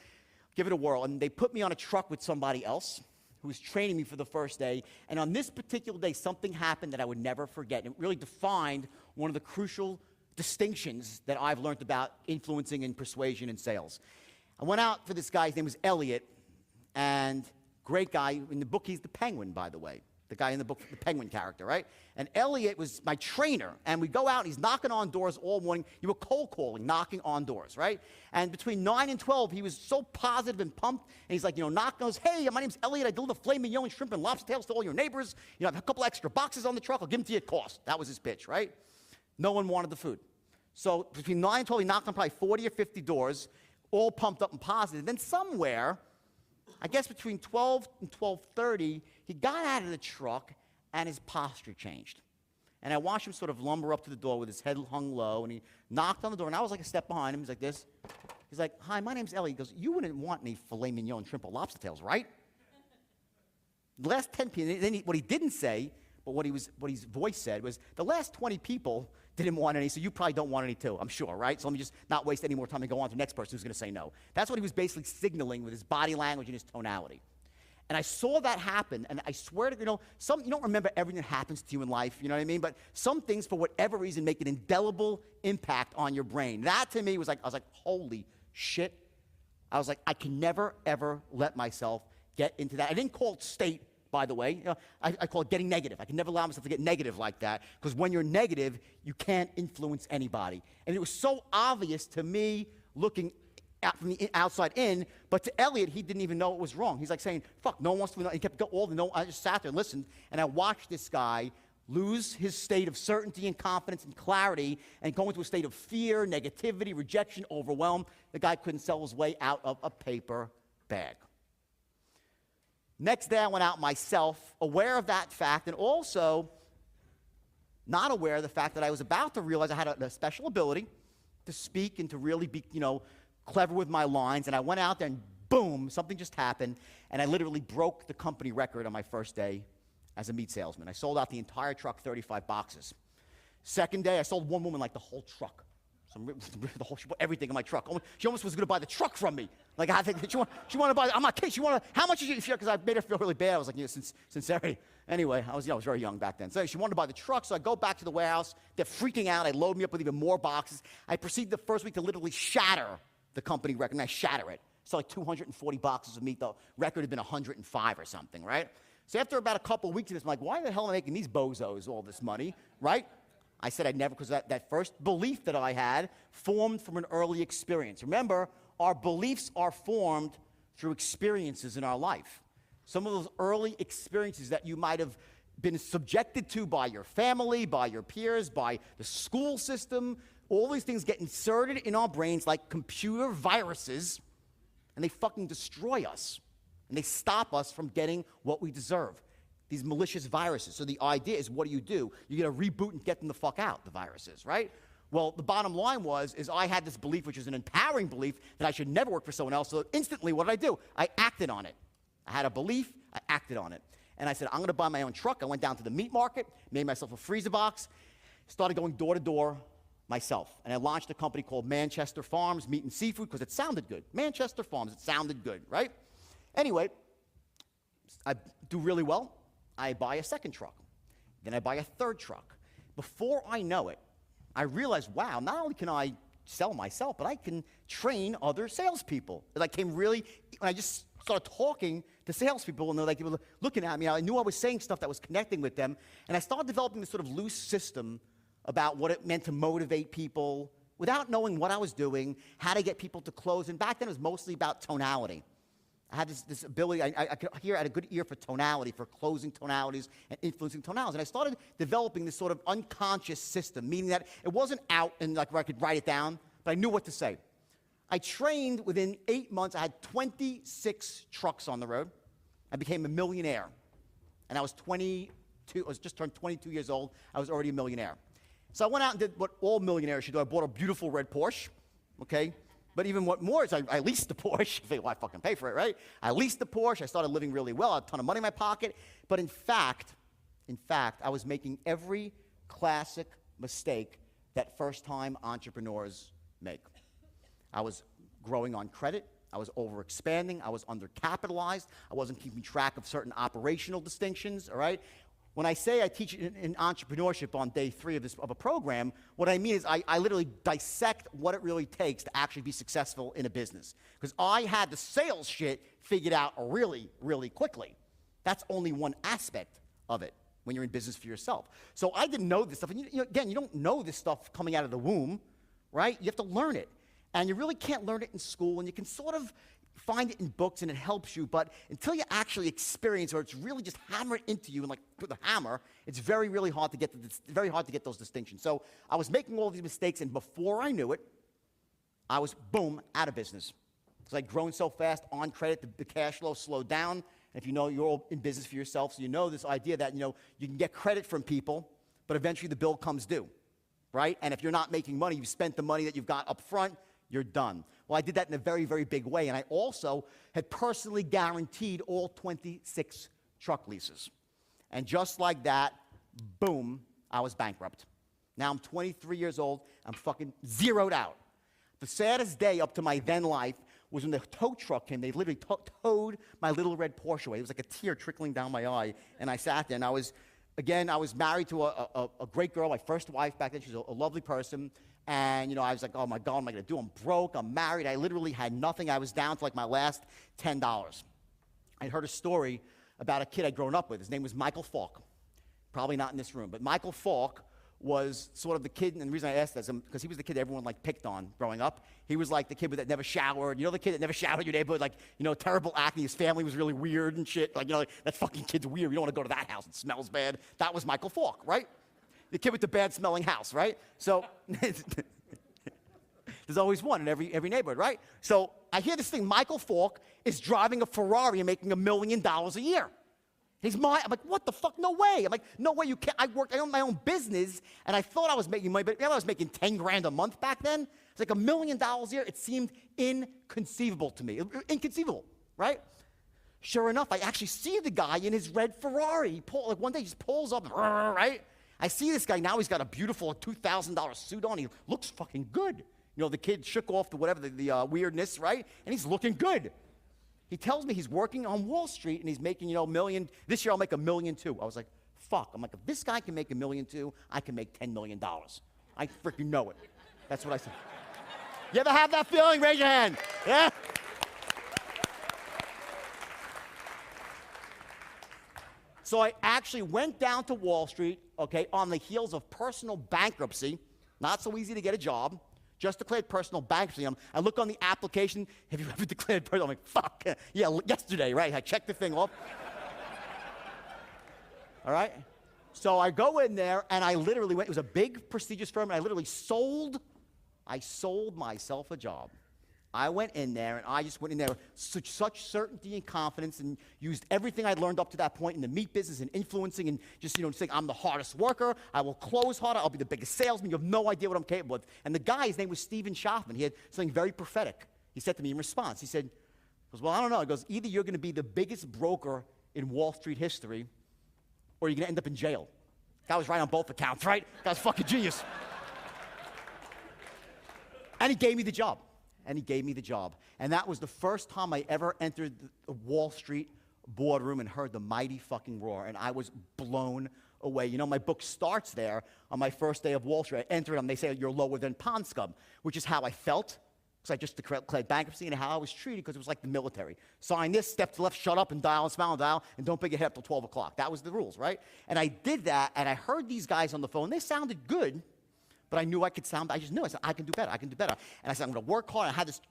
give it a whirl. And they put me on a truck with somebody else who was training me for the first day, and on this particular day, something happened that I would never forget. It really defined one of the crucial distinctions that I've learned about influencing and persuasion in sales. I went out for this guy, his name was Elliot, and great guy. In the book, he's the Penguin, by the way. The guy in the book, the Penguin character, right? And Elliot was my trainer, and we go out, and he's knocking on doors all morning. You were cold calling, knocking on doors, right? And between 9 and 12, he was so positive and pumped, and he's like, knocking on, hey, my name's Elliot. I deliver filet mignon, shrimp, and lobster tails to all your neighbors. I have a couple extra boxes on the truck. I'll give them to you at cost. That was his pitch, right? No one wanted the food. So between 9 and 12, he knocked on probably 40 or 50 doors, all pumped up and positive. Then somewhere, I guess between 12 and 12:30, he got out of the truck, and his posture changed. And I watched him sort of lumber up to the door with his head hung low, and he knocked on the door, and I was like a step behind him. He's like this. He's like, hi, my name's Elliot. He goes, you wouldn't want any filet mignon, shrimp, or lobster tails, right? The last 10 people, then what he didn't say, but what his voice said was, the last 20 people didn't want any, so you probably don't want any too, I'm sure, right? So let me just not waste any more time and go on to the next person who's going to say no. That's what he was basically signaling with his body language and his tonality. And I saw that happen, and I swear to you, you don't remember everything that happens to you in life, you know what I mean? But some things, for whatever reason, make an indelible impact on your brain. That, to me, was like, I was like, holy shit. I was like, I can never, ever let myself get into that. I didn't call it state, by the way. I call it getting negative. I can never allow myself to get negative like that, because when you're negative, you can't influence anybody. And it was so obvious to me looking out from the outside in, but to Elliot, he didn't even know it was wrong. He's like saying, fuck, no one wants to know. He kept going all the no. I just sat there and listened, and I watched this guy lose his state of certainty and confidence and clarity and go into a state of fear, negativity, rejection, overwhelm. The guy couldn't sell his way out of a paper bag. Next day, I went out myself, aware of that fact, and also not aware of the fact that I was about to realize I had a special ability to speak and to really be, clever with my lines. And I went out there and boom, something just happened, and I literally broke the company record on my first day as a meat salesman. I sold out the entire truck, 35 boxes. Second day, I sold one woman like the whole truck. She put everything in my truck. She almost was going to buy the truck from me. Like, I think she wanted to buy. I'm not kidding. How much is it? Because I made her feel really bad. I was like, sincerity. Anyway, I was very young back then. So she wanted to buy the truck. So I go back to the warehouse. They're freaking out. I load me up with even more boxes. I proceed the first week to literally shatter the company record. And I shatter it. So like 240 boxes of meat. The record had been 105 or something, right? So after about a couple of weeks of this, I'm like, why the hell am I making these bozos all this money, right? I said I'd never, because that first belief that I had formed from an early experience. Remember, our beliefs are formed through experiences in our life. Some of those early experiences that you might have been subjected to by your family, by your peers, by the school system, all these things get inserted in our brains like computer viruses, and they fucking destroy us. And they stop us from getting what we deserve. These malicious viruses. So the idea is, what do? You get a reboot and get them the fuck out, the viruses, right? Well, the bottom line is I had this belief, which is an empowering belief, that I should never work for someone else. So instantly, what did I do? I acted on it. I had a belief, I acted on it. And I said, I'm going to buy my own truck. I went down to the meat market, made myself a freezer box, started going door to door myself. And I launched a company called Manchester Farms Meat and Seafood, because it sounded good. Manchester Farms, it sounded good, right? Anyway, I do really well. I buy a second truck. Then I buy a third truck. Before I know it, I realized, wow, not only can I sell myself, but I can train other salespeople. When I just started talking to salespeople, and they were looking at me, I knew I was saying stuff that was connecting with them, and I started developing this sort of loose system about what it meant to motivate people without knowing what I was doing, how to get people to close. And back then, it was mostly about tonality. I had this ability, I could hear, I had a good ear for tonality, for closing tonalities and influencing tonalities. And I started developing this sort of unconscious system, meaning that it wasn't out and where I could write it down, but I knew what to say. I trained within 8 months. I had 26 trucks on the road. I became a millionaire. And I was just turned 22 years old. I was already a millionaire. So I went out and did what all millionaires should do. I bought a beautiful red Porsche, okay? But even what more is I leased the Porsche. I figured, well, I fucking pay for it, right? I leased the Porsche. I started living really well. I had a ton of money in my pocket. But in fact, I was making every classic mistake that first-time entrepreneurs make. I was growing on credit. I was overexpanding. I was undercapitalized. I wasn't keeping track of certain operational distinctions, all right? When I say I teach in entrepreneurship on day 3 of a program, what I mean is I literally dissect what it really takes to actually be successful in a business. Because I had the sales shit figured out really, really quickly. That's only one aspect of it when you're in business for yourself. So I didn't know this stuff. And again, you don't know this stuff coming out of the womb, right? You have to learn it. And you really can't learn it in school, and you can sort of find it in books and it helps you, but until you actually experience, or it's really just hammered into you and like with a hammer, it's very hard to get those distinctions. So I was making all these mistakes, and before I knew it, I was boom out of business. Because I'd grown so fast on credit, the cash flow slowed down. And if you know, you're all in business for yourself, so you know this idea that you can get credit from people, but eventually the bill comes due, right? And if you're not making money, you've spent the money that you've got up front. you're done. Well, I did that in a very, very big way, and I also had personally guaranteed all 26 truck leases. And just like that, boom, I was bankrupt. Now I'm 23 years old, I'm fucking zeroed out. The saddest day up to my then life was when the tow truck came. They literally towed my little red Porsche away. It was like a tear trickling down my eye, and I sat there, and I was married to a great girl, my first wife back then. She was a lovely person, and, I was like, oh, my God, what am I going to do? I'm broke, I'm married, I literally had nothing. I was down to, like, my last $10. I heard a story about a kid I'd grown up with. His name was Michael Falk. Probably not in this room, but Michael Falk was sort of the kid, and the reason I asked that is because he was the kid everyone picked on growing up. He was like the kid that never showered. The kid that never showered in your neighborhood, terrible acne. His family was really weird and shit. That fucking kid's weird. You don't want to go to that house. It smells bad. That was Michael Falk, right? The kid with the bad-smelling house, right? So there's always one in every neighborhood, right? So I hear this thing. Michael Falk is driving a Ferrari and making $1 million a year. I'm like, what the fuck? No way. I'm like, no way, you can't. I own my own business, and I thought I was making money, but I was making 10 grand a month back then. It's like $1 million a year. It seemed inconceivable to me. Inconceivable, right? Sure enough, I actually see the guy in his red Ferrari. One day he just pulls up, right? I see this guy. Now he's got a beautiful $2,000 suit on. He looks fucking good. The kid shook off the weirdness, right? And he's looking good. He tells me he's working on Wall Street and he's making, $1 million. This year I'll make $1 million too. I was like, fuck. I'm like, if this guy can make $1 million too, I can make $10 million. I freaking know it. That's what I said. You ever have that feeling? Raise your hand. Yeah? So I actually went down to Wall Street, okay, on the heels of personal bankruptcy. Not so easy to get a job. Just declared personal bankruptcy. I look on the application. Have you ever declared personal? I'm like, fuck. Yeah, yesterday, right? I checked the thing off. All right? So I go in there, and I literally went. It was a big, prestigious firm, and I literally sold myself a job. I went in there, and I just went in there with such certainty and confidence and used everything I'd learned up to that point in the meat business and influencing and just, saying, I'm the hardest worker. I will close harder. I'll be the biggest salesman. You have no idea what I'm capable of. And the guy, his name was Stephen Schaffman. He had something very prophetic. He said to me in response, he said, well, I don't know. He goes, either you're going to be the biggest broker in Wall Street history or you're going to end up in jail. That was right on both accounts, right? That was fucking genius. And he gave me the job. And that was the first time I ever entered the Wall Street boardroom and heard the mighty fucking roar, and I was blown away. My book starts there on my first day of Wall Street. I enter it, and they say, you're lower than pond scum, which is how I felt, because I just declared bankruptcy, and how I was treated, because it was like the military. Sign this, step to the left, shut up, and dial, and smile, and dial, and don't pick your head up till 12 o'clock. That was the rules, right? And I did that, and I heard these guys on the phone. They sounded good. But I knew I could sound, I just knew. I said, I can do better. And I said, I'm going to work hard. I had this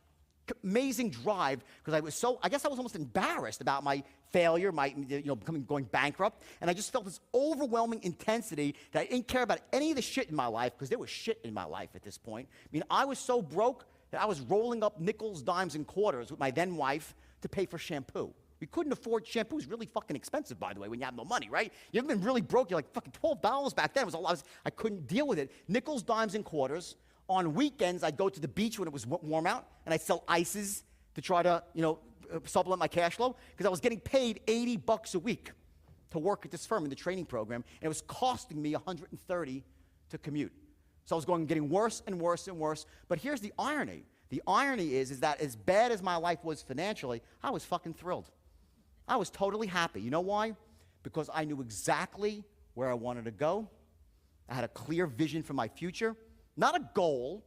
amazing drive because I guess I was almost embarrassed about my failure, going bankrupt. And I just felt this overwhelming intensity that I didn't care about any of the shit in my life, because there was shit in my life at this point. I was so broke that I was rolling up nickels, dimes, and quarters with my then wife to pay for shampoo. We couldn't afford shampoo. It's really fucking expensive, by the way, when you have no money, right? You ever been really broke? You're like, fucking $12 back then. It was a lot. I couldn't deal with it. Nickels, dimes, and quarters. On weekends, I'd go to the beach when it was warm out, and I'd sell ices to try to, supplement my cash flow, because I was getting paid $80 a week to work at this firm in the training program, and it was costing me $130 to commute. So I was getting worse and worse and worse. But here's the irony. The irony is that as bad as my life was financially, I was fucking thrilled. I was totally happy. You know why? Because I knew exactly where I wanted to go. I had a clear vision for my future. Not a goal.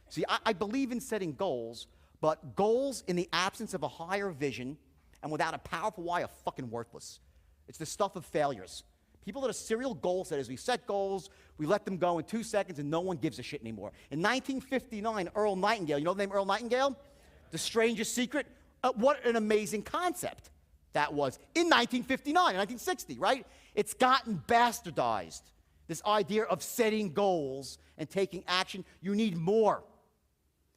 See, I believe in setting goals, but goals in the absence of a higher vision and without a powerful why are fucking worthless. It's the stuff of failures. People that are serial goal setters, we set goals, we let them go in 2 seconds, and no one gives a shit anymore. In 1959, Earl Nightingale, you know the name Earl Nightingale? The Strangest Secret? What an amazing concept that was in 1959, 1960, right? It's gotten bastardized, this idea of setting goals and taking action. You need more.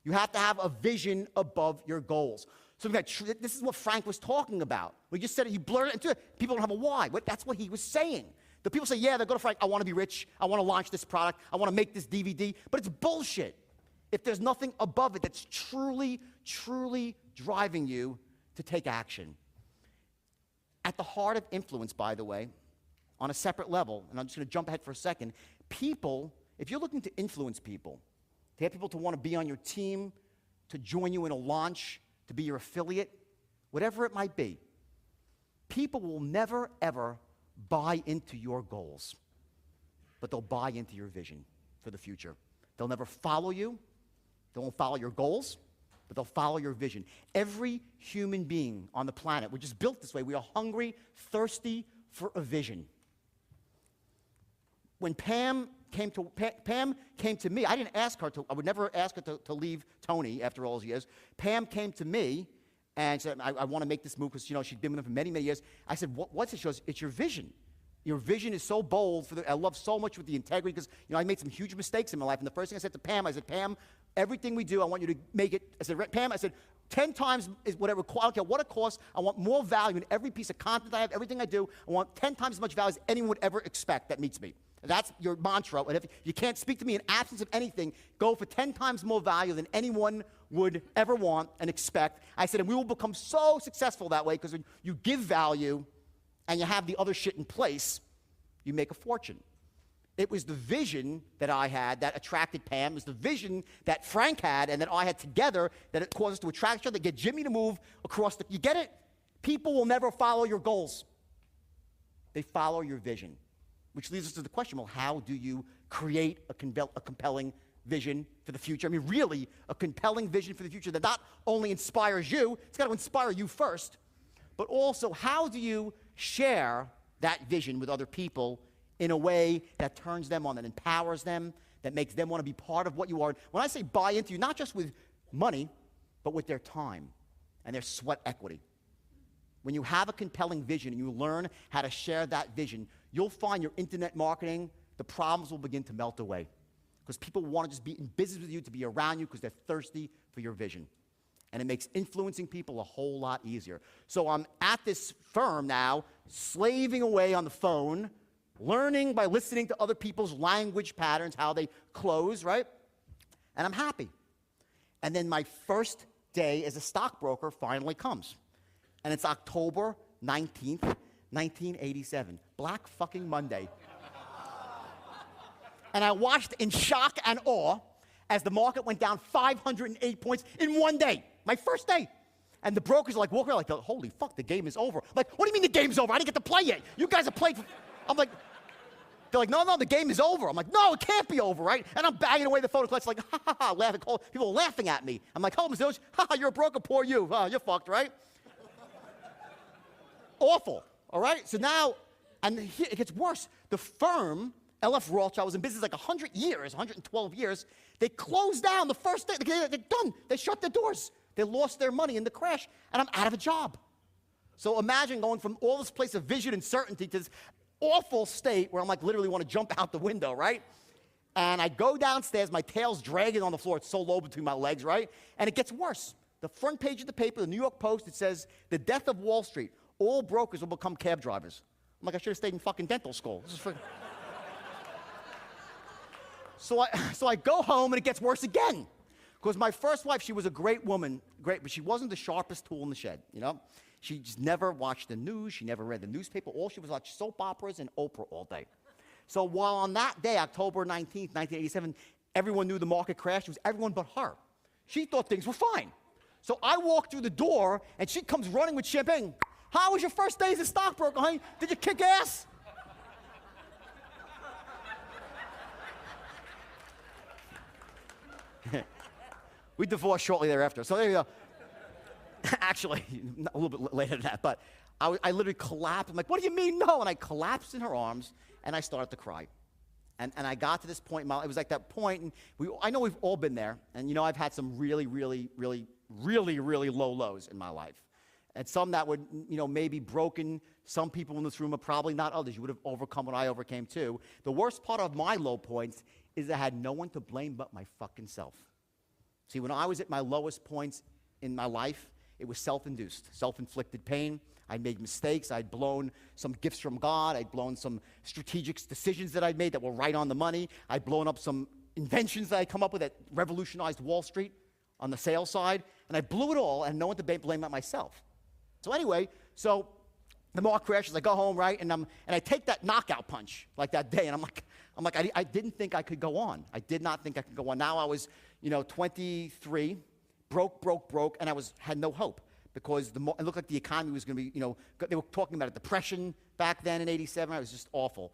You have to have a vision above your goals. So this is what Frank was talking about. We just said it, you blurred it into it. People don't have a why. That's what he was saying. The people say, yeah, they go to Frank, I want to be rich. I want to launch this product. I want to make this DVD. But it's bullshit. if there's nothing above it that's truly, truly driving you to take action. At the heart of influence, by the way, on a separate level, and I'm just going to jump ahead for a second, people, if you're looking to influence people, to get people to want to be on your team, to join you in a launch, to be your affiliate, whatever it might be, people will never, ever buy into your goals, but they'll buy into your vision for the future. They'll never follow you. They won't follow your goals, but they'll follow your vision. Every human being on the planet, we're just built this way. We are hungry, thirsty for a vision. When Pam came to me, I didn't ask her to, I would never ask her to leave Tony after all these years. Pam came to me and said, I want to make this move because, she'd been with him for many, many years. I said, what's it? She goes, it's your vision. Your vision is so bold. I love so much with the integrity because, I made some huge mistakes in my life. And the first thing I said to Pam, Pam, everything we do, I want you to make it. I said, Pam, 10 times is what it requires. I don't care what it costs. I want more value in every piece of content I have, everything I do. I want 10 times as much value as anyone would ever expect that meets me. That's your mantra. And if you can't speak to me in absence of anything, go for 10 times more value than anyone would ever want and expect. I said, and we will become so successful that way because when you give value and you have the other shit in place, you make a fortune. It was the vision that I had that attracted Pam. It was the vision that Frank had and that I had together that it caused us to attract each other, get Jimmy to move across the... You get it? People will never follow your goals. They follow your vision. Which leads us to the question, well, how do you create a compelling vision for the future? I mean, really, a compelling vision for the future that not only inspires you, it's got to inspire you first, but also how do you share that vision with other people in a way that turns them on, that empowers them, that makes them want to be part of what you are. When I say buy into you, not just with money, but with their time and their sweat equity. When you have a compelling vision and you learn how to share that vision, you'll find your internet marketing, the problems will begin to melt away. Because people want to just be in business with you, to be around you, because they're thirsty for your vision. And it makes influencing people a whole lot easier. So I'm at this firm now, slaving away on the phone, learning by listening to other people's language patterns, how they close, right? And I'm happy. And then my first day as a stockbroker finally comes. And it's October 19th, 1987. Black fucking Monday. And I watched in shock and awe as the market went down 508 points in one day. My first day. And the brokers are like walking around like, holy fuck, the game is over. I'm like, what do you mean the game's over? I didn't get to play yet. You guys have played. I'm like, they're like, no, the game is over. I'm like, no, it can't be over, right? And I'm banging away the phone. It's like, ha, ha, ha, laughing. People are laughing at me. I'm like, oh, Mr. Doge, ha, ha, you're a broker, poor you. You're fucked, right? Awful, all right? So now, and here, it gets worse. The firm, LF Rothschild, was in business like 100 years, 112 years. They closed down the first day. They're done. They shut their doors. They lost their money in the crash, and I'm out of a job. So imagine going from all this place of vision and certainty to this awful state where I'm like literally want to jump out the window, right? And I go downstairs, my tail's dragging on the floor. It's so low between my legs, right? And it gets worse. The front page of the paper, the New York Post, it says, the death of Wall Street. All brokers will become cab drivers. I'm like, I should have stayed in fucking dental school. This is freaking... So I go home and it gets worse again. Because my first wife, she was a great woman, but she wasn't the sharpest tool in the shed, She just never watched the news. She never read the newspaper. All she was watching soap operas and Oprah all day. So while on that day, October 19th, 1987, everyone knew the market crashed, it was everyone but her. She thought things were fine. So I walk through the door, and she comes running with champagne. How was your first day as a stockbroker, honey? Did you kick ass? We divorced shortly thereafter. So there you go. Actually, a little bit later than that, but I literally collapsed. I'm like, what do you mean no? And I collapsed in her arms, and I started to cry. And I got to this point in my life. It was like that point, and I know we've all been there. And, I've had some really, really, really, really, really low lows in my life. And some that would, maybe broken. Some people in this room are probably not others. You would have overcome what I overcame too. The worst part of my low points is I had no one to blame but my fucking self. See, when I was at my lowest points in my life, it was self-induced, self-inflicted pain. I made mistakes. I'd blown some gifts from God. I'd blown some strategic decisions that I'd made that were right on the money. I'd blown up some, inventions that I come up with that revolutionized Wall Street on the sales side, and I blew it all, and no one to blame but myself. So anyway, the market crashes, I go home, right, and I take that knockout punch like that day, and I'm like, I didn't think I could go on. I did not think I could go on. Now I was, 23, broke, and I had no hope because it looked like the economy was going to be, they were talking about a depression back then in '87. It was just awful.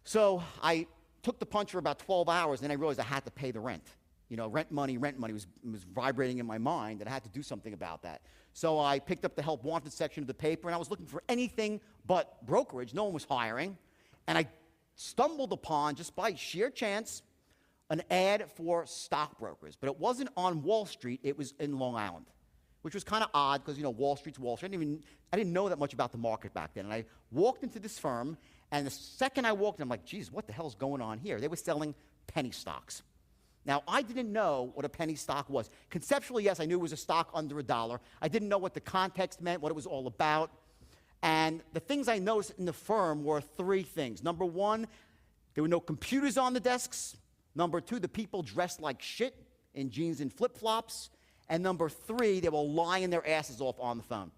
So I took the punch for about 12 hours, and then I realized I had to pay the rent. Rent money was vibrating in my mind, and I had to do something about that. So I picked up the help wanted section of the paper, and I was looking for anything but brokerage. No one was hiring. And I stumbled upon, just by sheer chance, an ad for stockbrokers. But it wasn't on Wall Street, it was in Long Island, which was kind of odd because, Wall Street's Wall Street. I didn't know that much about the market back then. And I walked into this firm, and the second I walked in, I'm like, geez, what the hell is going on here? They were selling penny stocks. Now, I didn't know what a penny stock was. Conceptually, yes, I knew it was a stock under $1. I didn't know what the context meant, what it was all about. And the things I noticed in the firm were three things. Number one, there were no computers on the desks. Number two, the people dressed like shit in jeans and flip-flops. And number three, they were lying their asses off on the phone.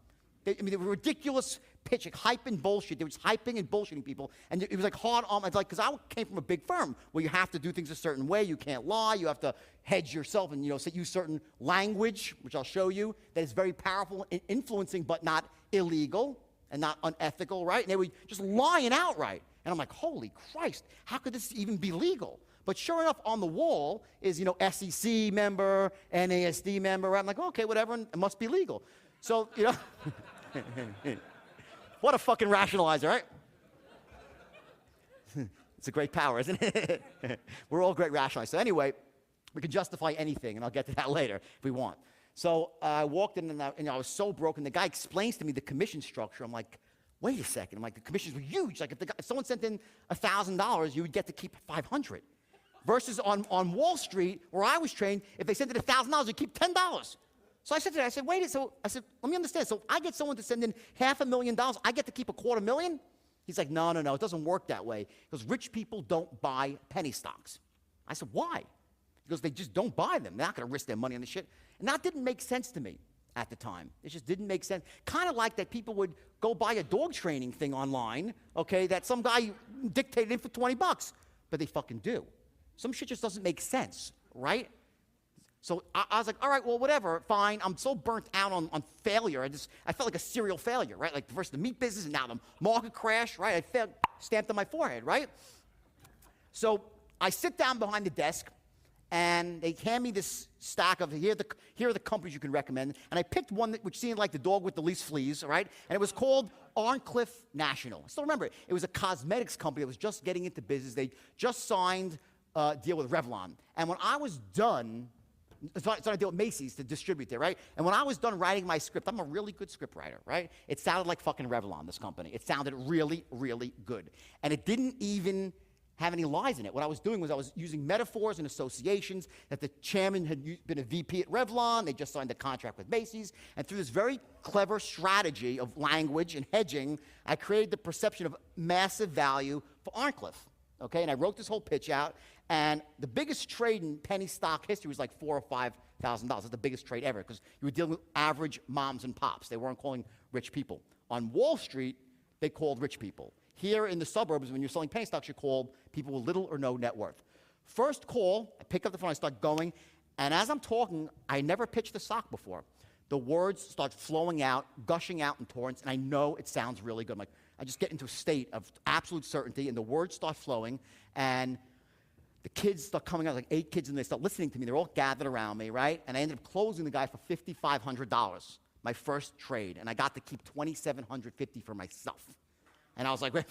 They were ridiculous pitching, hyping bullshit. They were just hyping and bullshitting people. And it was like hard on, because I came from a big firm where you have to do things a certain way. You can't lie. You have to hedge yourself and, use certain language, which I'll show you, that is very powerful and influencing but not illegal and not unethical, right? And they were just lying outright. And I'm like, holy Christ, how could this even be legal? But sure enough, on the wall is, SEC member, NASD member. Right? I'm like, okay, whatever, and it must be legal. So, what a fucking rationalizer, right? It's a great power, isn't it? We're all great rationalizers. So anyway, we can justify anything, and I'll get to that later if we want. So I walked in, and I was so broken. The guy explains to me the commission structure. I'm like, wait a second. I'm like, the commissions were huge. Like, if someone sent in $1,000, you would get to keep $500. Versus on Wall Street, where I was trained, if they sent in $1,000, you'd keep $10. So I said to him, let me understand. So I get someone to send in $500,000, I get to keep $250,000? He's like, no, it doesn't work that way. Because rich people don't buy penny stocks. I said, why? Because they just don't buy them. They're not going to risk their money on this shit. And that didn't make sense to me at the time. It just didn't make sense. Kind of like that people would go buy a dog training thing online, okay, that some guy dictated in for $20. But they fucking do. Some shit just doesn't make sense, right? So I was like, all right, well, whatever, fine. I'm so burnt out on failure. I felt like a serial failure, right? Like first the meat business and now the market crash, right? I failed, stamped on my forehead, right? So I sit down behind the desk, and they hand me this stack of, here are the companies you can recommend. And I picked one which seemed like the dog with the least fleas, right? And it was called Arncliffe National. I still remember it. It was a cosmetics company that was just getting into business. They just signed a deal with Revlon. And when I was done, so I deal with Macy's to distribute there, right? And when I was done writing my script, I'm a really good script writer, right? It sounded like fucking Revlon, this company. It sounded really, really good. And it didn't even have any lies in it. What I was doing was I was using metaphors and associations that the chairman had been a VP at Revlon. They just signed a contract with Macy's. And through this very clever strategy of language and hedging, I created the perception of massive value for Arncliffe. Okay, and I wrote this whole pitch out, and the biggest trade in penny stock history was like $4,000 or $5,000. That's the biggest trade ever, because you were dealing with average moms and pops. They weren't calling rich people. On Wall Street, they called rich people. Here in the suburbs, when you're selling penny stocks, you're called people with little or no net worth. First call, I pick up the phone, I start going, and as I'm talking, I never pitched a stock before. The words start flowing out, gushing out in torrents, and I know it sounds really good. I'm like, I just get into a state of absolute certainty, and the words start flowing, and the kids start coming out, like 8 kids, and they start listening to me. They're all gathered around me, right? And I ended up closing the guy for $5,500, my first trade, and I got to keep $2,750 for myself. And I was like, wait,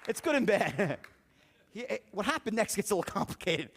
it's good and bad. What happened next gets a little complicated.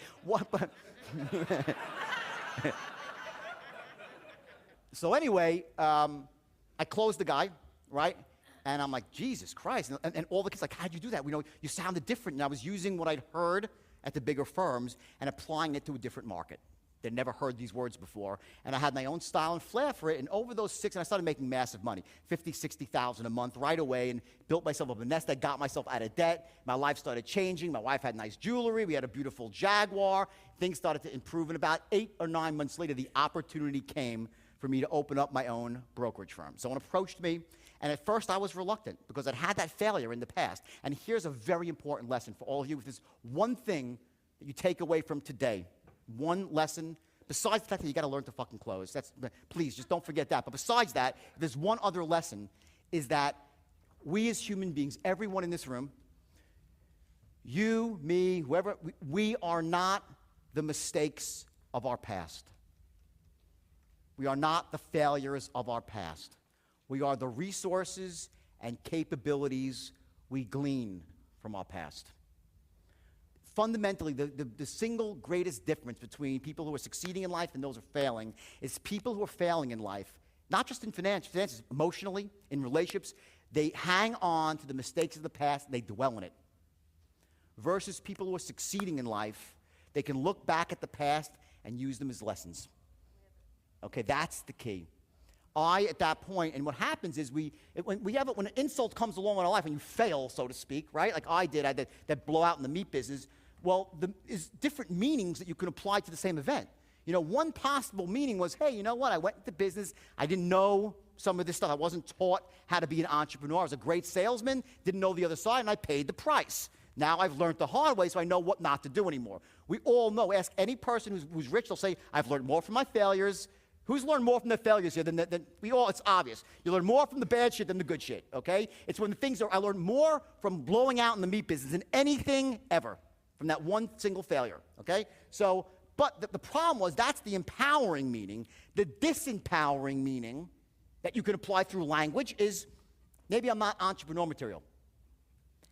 So anyway, I closed the guy, right? And I'm like, Jesus Christ. And all the kids like, how'd you do that? We know you sounded different. And I was using what I'd heard at the bigger firms and applying it to a different market. They'd never heard these words before. And I had my own style and flair for it. And over those 6, and I started making massive money, $50,000, $60,000 a month right away, and built myself up a nest. I got myself out of debt. My life started changing. My wife had nice jewelry. We had a beautiful Jaguar. Things started to improve. And about 8 or 9 months later, the opportunity came for me to open up my own brokerage firm. Someone approached me, and at first I was reluctant because I'd had that failure in the past. And here's a very important lesson for all of you. If there's one thing that you take away from today, one lesson, besides the fact that you got to learn to fucking close. Please, just don't forget that. But besides that, there's one other lesson, is that we as human beings, everyone in this room, you, me, whoever, we are not the mistakes of our past. We are not the failures of our past. We are the resources and capabilities we glean from our past. Fundamentally, the single greatest difference between people who are succeeding in life and those who are failing is people who are failing in life, not just in finances, emotionally, in relationships, they hang on to the mistakes of the past and they dwell in it. Versus people who are succeeding in life, they can look back at the past and use them as lessons. Okay, that's the key. At that point, and what happens is when an insult comes along in our life and you fail, so to speak, right? Like I did, I had that blowout in the meat business. Well, there's different meanings that you can apply to the same event. You know, one possible meaning was, hey, you know what? I went into business. I didn't know some of this stuff. I wasn't taught how to be an entrepreneur. I was a great salesman, didn't know the other side, and I paid the price. Now I've learned the hard way, so I know what not to do anymore. We all know. Ask any person who's rich, they'll say, I've learned more from my failures. Who's learned more from their failures here than we all? It's obvious. You learn more from the bad shit than the good shit, okay? It's when the things are, I learned more from blowing out in the meat business than anything ever, from that one single failure, okay? So, but the problem was, that's the empowering meaning. The disempowering meaning that you can apply through language is, maybe I'm not entrepreneur material.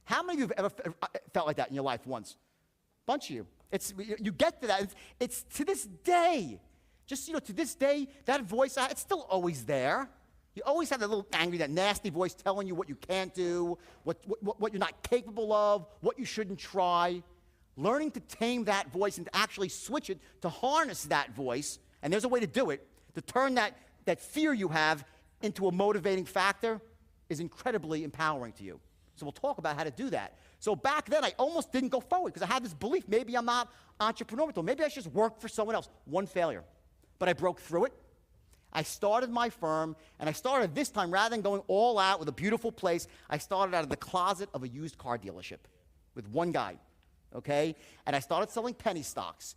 How many of you have ever felt like that in your life once? A bunch of you. You get to that. It's to this day. Just, to this day, that voice, it's still always there. You always have that little angry, that nasty voice telling you what you can't do, what you're not capable of, what you shouldn't try. Learning to tame that voice and to actually switch it, to harness that voice, and there's a way to do it, to turn that fear you have into a motivating factor is incredibly empowering to you. So we'll talk about how to do that. So back then, I almost didn't go forward because I had this belief, maybe I'm not entrepreneurial. Maybe I should just work for someone else. One failure. But I broke through it. I started my firm, and I started this time, rather than going all out with a beautiful place, I started out of the closet of a used car dealership with one guy, okay? And I started selling penny stocks.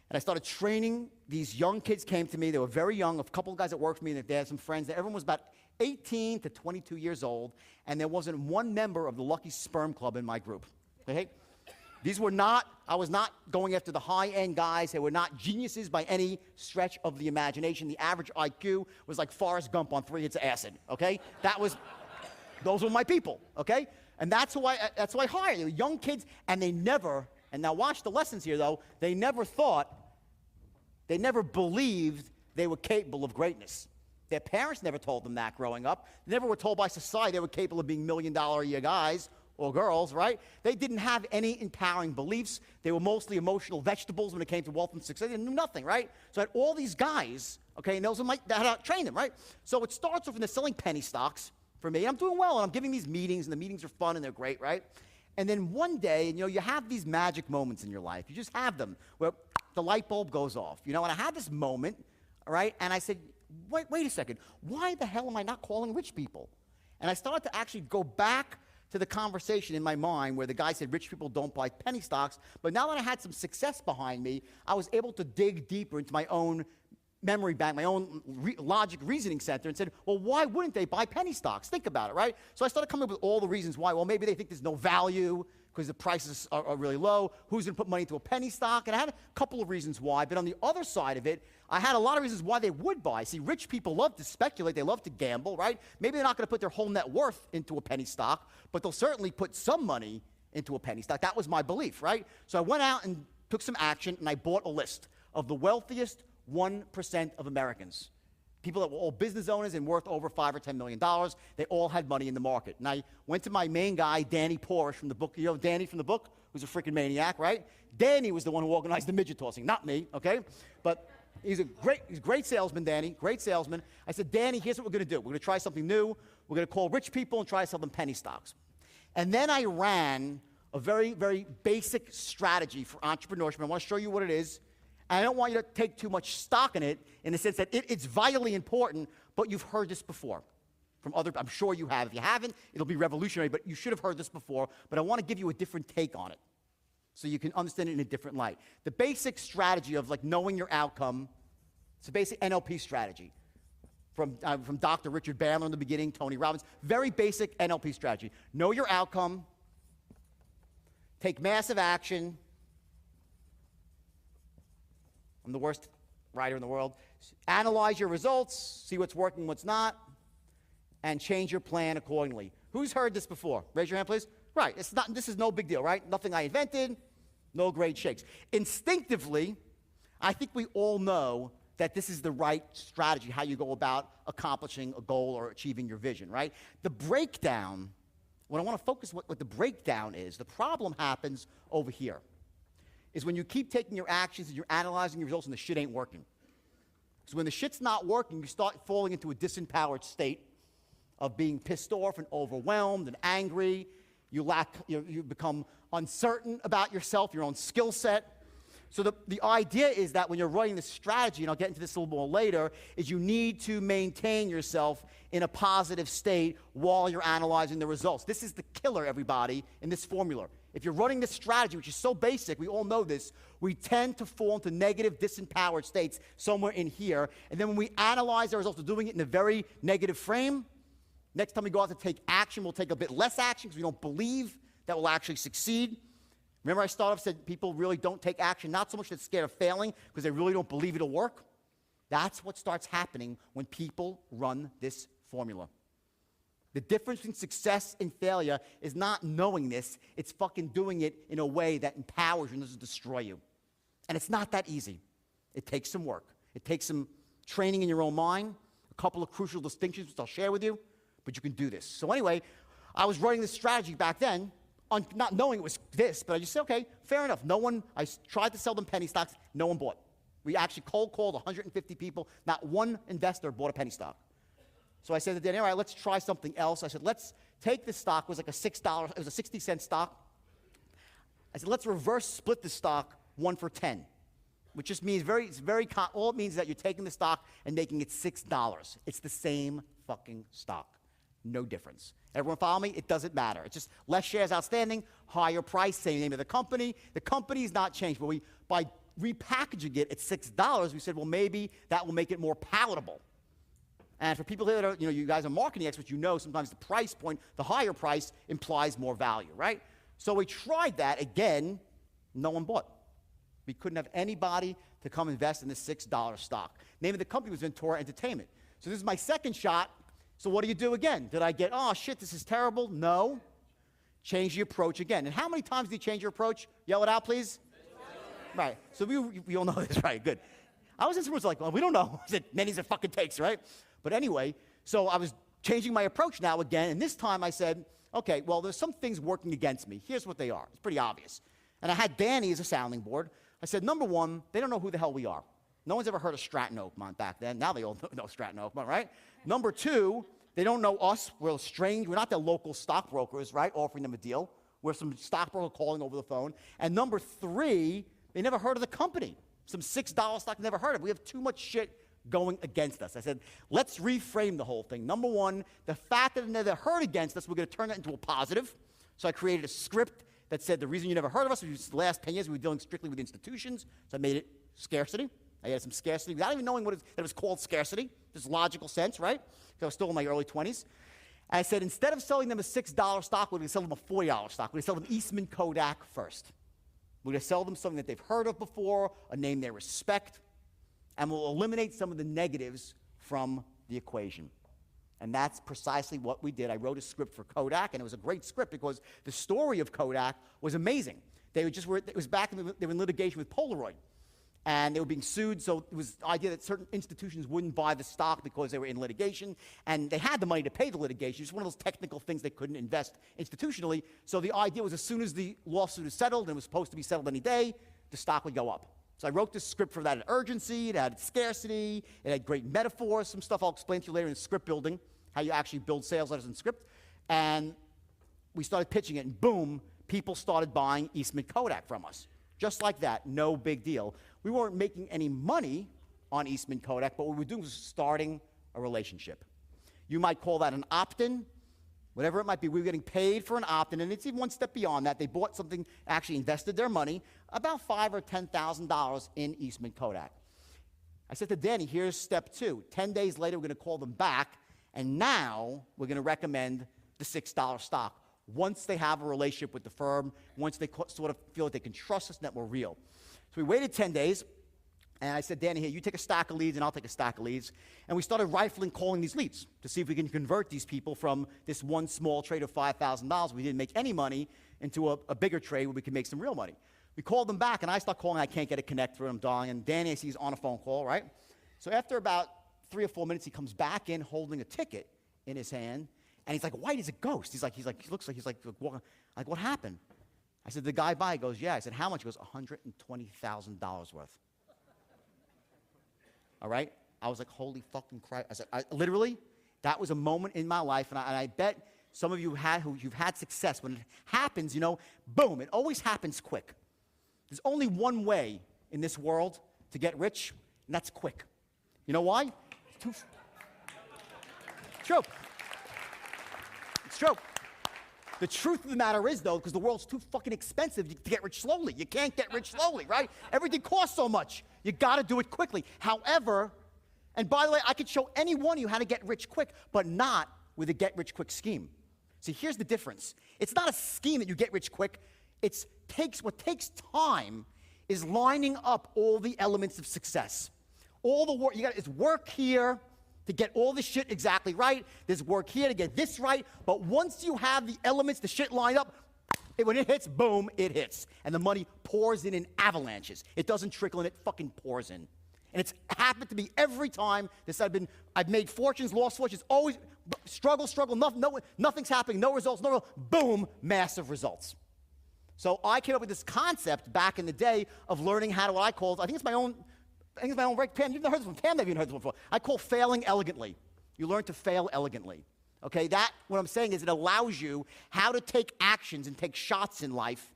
And I started training. These young kids came to me. They were very young, a couple of guys that worked for me, and they had some friends. Everyone was about 18 to 22 years old, and there wasn't one member of the Lucky Sperm Club in my group, okay? I was not going after the high-end guys. They were not geniuses by any stretch of the imagination. The average IQ was like Forrest Gump on 3 hits of acid, okay? Those were my people, okay? And that's why I hired. They were young kids, and and now watch the lessons here, though, they never believed they were capable of greatness. Their parents never told them that growing up. They never were told by society they were capable of being million-dollar-a-year guys or girls, right? They didn't have any empowering beliefs. They were mostly emotional vegetables when it came to wealth and success. They knew nothing, right? So I had all these guys, okay, and those are that I trained them, right? So it starts off when they're selling penny stocks for me. And I'm doing well, and I'm giving these meetings, and the meetings are fun, and they're great, right? And then one day, you have these magic moments in your life. You just have them where the light bulb goes off, and I had this moment, all right? And I said, wait a second. Why the hell am I not calling rich people? And I started to actually go back to the conversation in my mind where the guy said rich people don't buy penny stocks. But now that I had some success behind me, I was able to dig deeper into my own memory bank, my own logic reasoning center, and said, well, why wouldn't they buy penny stocks? Think about it, right? So I started coming up with all the reasons why. Well, maybe they think there's no value because the prices are really low. Who's going to put money into a penny stock? And I had a couple of reasons why. But on the other side of it, I had a lot of reasons why they would buy. See, rich people love to speculate. They love to gamble, right? Maybe they're not going to put their whole net worth into a penny stock, but they'll certainly put some money into a penny stock. That was my belief, right? So I went out and took some action, and I bought a list of the wealthiest 1% of Americans. People that were all business owners and worth over $5 or $10 million. They all had money in the market. And I went to my main guy, Danny Porrish from the book. You know Danny from the book? Who's a freaking maniac, right? Danny was the one who organized the midget tossing, not me, okay? But he's a great salesman, Danny, great salesman. I said, Danny, here's what we're going to do. We're going to try something new. We're going to call rich people and try to sell them penny stocks. And then I ran a very, very basic strategy for entrepreneurship. I want to show you what it is. And I don't want you to take too much stock in it in the sense that it's vitally important, but you've heard this before from other, I'm sure you have. If you haven't, it'll be revolutionary, but you should have heard this before. But I want to give you a different take on it so you can understand it in a different light. The basic strategy of like knowing your outcome, it's a basic NLP strategy from Dr. Richard Bandler in the beginning, Tony Robbins. Very basic NLP strategy. Know your outcome, take massive action. I'm the worst writer in the world. Analyze your results, see what's working, what's not, and change your plan accordingly. Who's heard this before? Raise your hand, please. Right, this is no big deal, right? Nothing I invented, no great shakes. Instinctively, I think we all know that this is the right strategy, how you go about accomplishing a goal or achieving your vision, right? The breakdown, what I want to focus on what the breakdown is, the problem happens over here, is when you keep taking your actions and you're analyzing your results and the shit ain't working. So when the shit's not working, you start falling into a disempowered state of being pissed off and overwhelmed and angry. You become uncertain about yourself, your own skill set. So the idea is that when you're writing this strategy, and I'll get into this a little more later, is you need to maintain yourself in a positive state while you're analyzing the results. This is the killer, everybody, in this formula. If you're running this strategy, which is so basic, we all know this, we tend to fall into negative, disempowered states somewhere in here. And then when we analyze our results, we're doing it in a very negative frame. Next time we go out to take action, we'll take a bit less action because we don't believe that we'll actually succeed. Remember I started off said people really don't take action, not so much that they're scared of failing because they really don't believe it'll work. That's what starts happening when people run this formula. The difference between success and failure is not knowing this, it's fucking doing it in a way that empowers you and doesn't destroy you. And it's not that easy. It takes some work. It takes some training in your own mind, a couple of crucial distinctions which I'll share with you, but you can do this. So anyway, I was running this strategy back then, not knowing it was this, but I just said, okay, fair enough. I tried to sell them penny stocks, no one bought. We actually cold called 150 people, not one investor bought a penny stock. So I said to Danny, all right, let's try something else. I said, let's take this stock. It was like a $6, it was a 60-cent stock. I said, let's reverse split the stock 1 for 10, which just means all it means is that you're taking the stock and making it $6. It's the same fucking stock. No difference. Everyone follow me? It doesn't matter. It's just less shares outstanding, higher price, same name of the company. The company's not changed, but by repackaging it at $6, we said, well, maybe that will make it more palatable. And for people here that are, you guys are marketing experts, sometimes the price point, the higher price implies more value, right? So we tried that again, no one bought. We couldn't have anybody to come invest in this $6 stock. Name of the company was Ventura Entertainment. So this is my second shot. So what do you do again? Did I get, oh shit, this is terrible? No. Change the approach again. And how many times do you change your approach? Yell it out, please. Right. So we all know this, right? Good. I was in some words like, well, we don't know. Many's it fucking takes, right? But anyway, so I was changing my approach now again, and this time I said, okay, well, there's some things working against me. Here's what they are. It's pretty obvious. And I had Danny as a sounding board. I said, number one, they don't know who the hell we are. No one's ever heard of Stratton Oakmont back then. Now they all know Stratton Oakmont, right? Number two, they don't know us. We're strange. We're not their local stockbrokers, right, offering them a deal. We're some stockbroker calling over the phone. And number three, they never heard of the company. Some $6 stock, never heard of. We have too much shit going against us. I said, let's reframe the whole thing. Number one, the fact that they never heard against us, we're going to turn that into a positive. So I created a script that said the reason you never heard of us was the last 10 years we were dealing strictly with institutions. So I made it scarcity. I added some scarcity without even knowing that it was called scarcity. Just logical sense, right? Because I was still in my early 20s. And I said, instead of selling them a $6 stock, we're going to sell them a $40 stock. We're going to sell them Eastman Kodak first. We're going to sell them something that they've heard of before, a name they respect, and we'll eliminate some of the negatives from the equation. And that's precisely what we did. I wrote a script for Kodak, and it was a great script because the story of Kodak was amazing. They were in litigation with Polaroid. and they were being sued, so it was the idea that certain institutions wouldn't buy the stock because they were in litigation, and they had the money to pay the litigation. It's one of those technical things they couldn't invest institutionally. So the idea was as soon as the lawsuit is settled, and it was supposed to be settled any day, the stock would go up. So I wrote this script for that. It had urgency, it had scarcity, it had great metaphors, some stuff I'll explain to you later in script building, how you actually build sales letters in script. And we started pitching it, and boom, people started buying Eastman Kodak from us. Just like that, no big deal. We weren't making any money on Eastman Kodak, but what we were doing was starting a relationship. You might call that an opt-in, whatever it might be. We were getting paid for an opt-in, and it's even one step beyond that. They bought something, actually invested their money, about $5,000 or $10,000 in Eastman Kodak. I said to Danny, here's step 2. 10 days later, we're going to call them back, and now we're going to recommend the $6 stock. Once they have a relationship with the firm, once they sort of feel that they can trust us and that we're real. So we waited 10 days, and I said, Danny, here, you take a stack of leads, and I'll take a stack of leads. And we started rifling, calling these leads to see if we can convert these people from this one small trade of $5,000. We didn't make any money into a bigger trade where we could make some real money. We called them back, and I start calling. I can't get a connect through. I'm dying. And Danny, I see he's on a phone call, right? So after about 3 or 4 minutes, he comes back in holding a ticket in his hand, and he's like white as a ghost. He looks like what happened? I said, the guy by goes, yeah. I said, how much? He goes, $120,000 worth. All right? I was like, holy fucking Christ. I said, literally, that was a moment in my life, and I bet some of you you've had success. When it happens, boom, it always happens quick. There's only one way in this world to get rich, and that's quick. You know why? It's true. It's true. The truth of the matter is, though, because the world's too fucking expensive to get rich slowly. You can't get rich slowly, right? Everything costs so much. You got to do it quickly. However, and by the way, I could show any one of you how to get rich quick, but not with a get-rich-quick scheme. See, here's the difference. It's not a scheme that you get rich quick. What takes time is lining up all the elements of success. All the work, it's work here to get all the shit exactly right. There's work here to get this right. But once you have the elements, the shit lined up, when it hits, boom, it hits. And the money pours in avalanches. It doesn't trickle in, it fucking pours in. And it's happened to me every time I've made fortunes, lost fortunes, always struggle, nothing's happening, no results, boom, massive results. So I came up with this concept back in the day of learning how to, what I called, I think it's my own right, Pam, you've never heard this one. Pam, maybe you've heard this one before. I call failing elegantly. You learn to fail elegantly. Okay, what I'm saying is it allows you how to take actions and take shots in life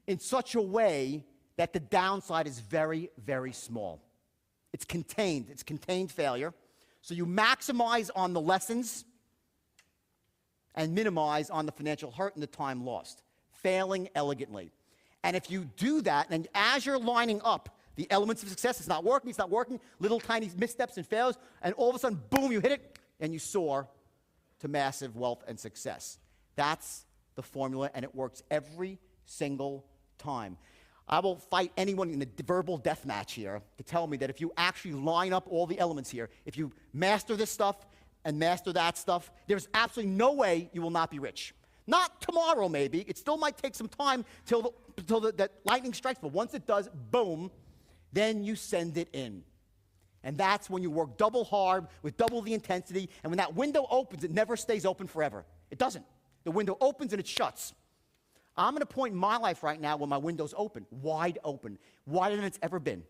in such a way that the downside is very, very small. It's contained failure. So you maximize on the lessons and minimize on the financial hurt and the time lost. Failing elegantly. And if you do that, and as you're lining up the elements of success, it's not working, little tiny missteps and failures, and all of a sudden, boom, you hit it, and you soar to massive wealth and success. That's the formula, and it works every single time. I will fight anyone in a verbal death match here to tell me that if you actually line up all the elements here, if you master this stuff and master that stuff, there's absolutely no way you will not be rich. Not tomorrow, maybe. It still might take some time till that lightning strikes, but once it does, boom, then you send it in. And that's when you work double hard with double the intensity, and when that window opens, it never stays open forever. It doesn't. The window opens and it shuts. I'm at a point in my life right now when my window's open, wider than it's ever been.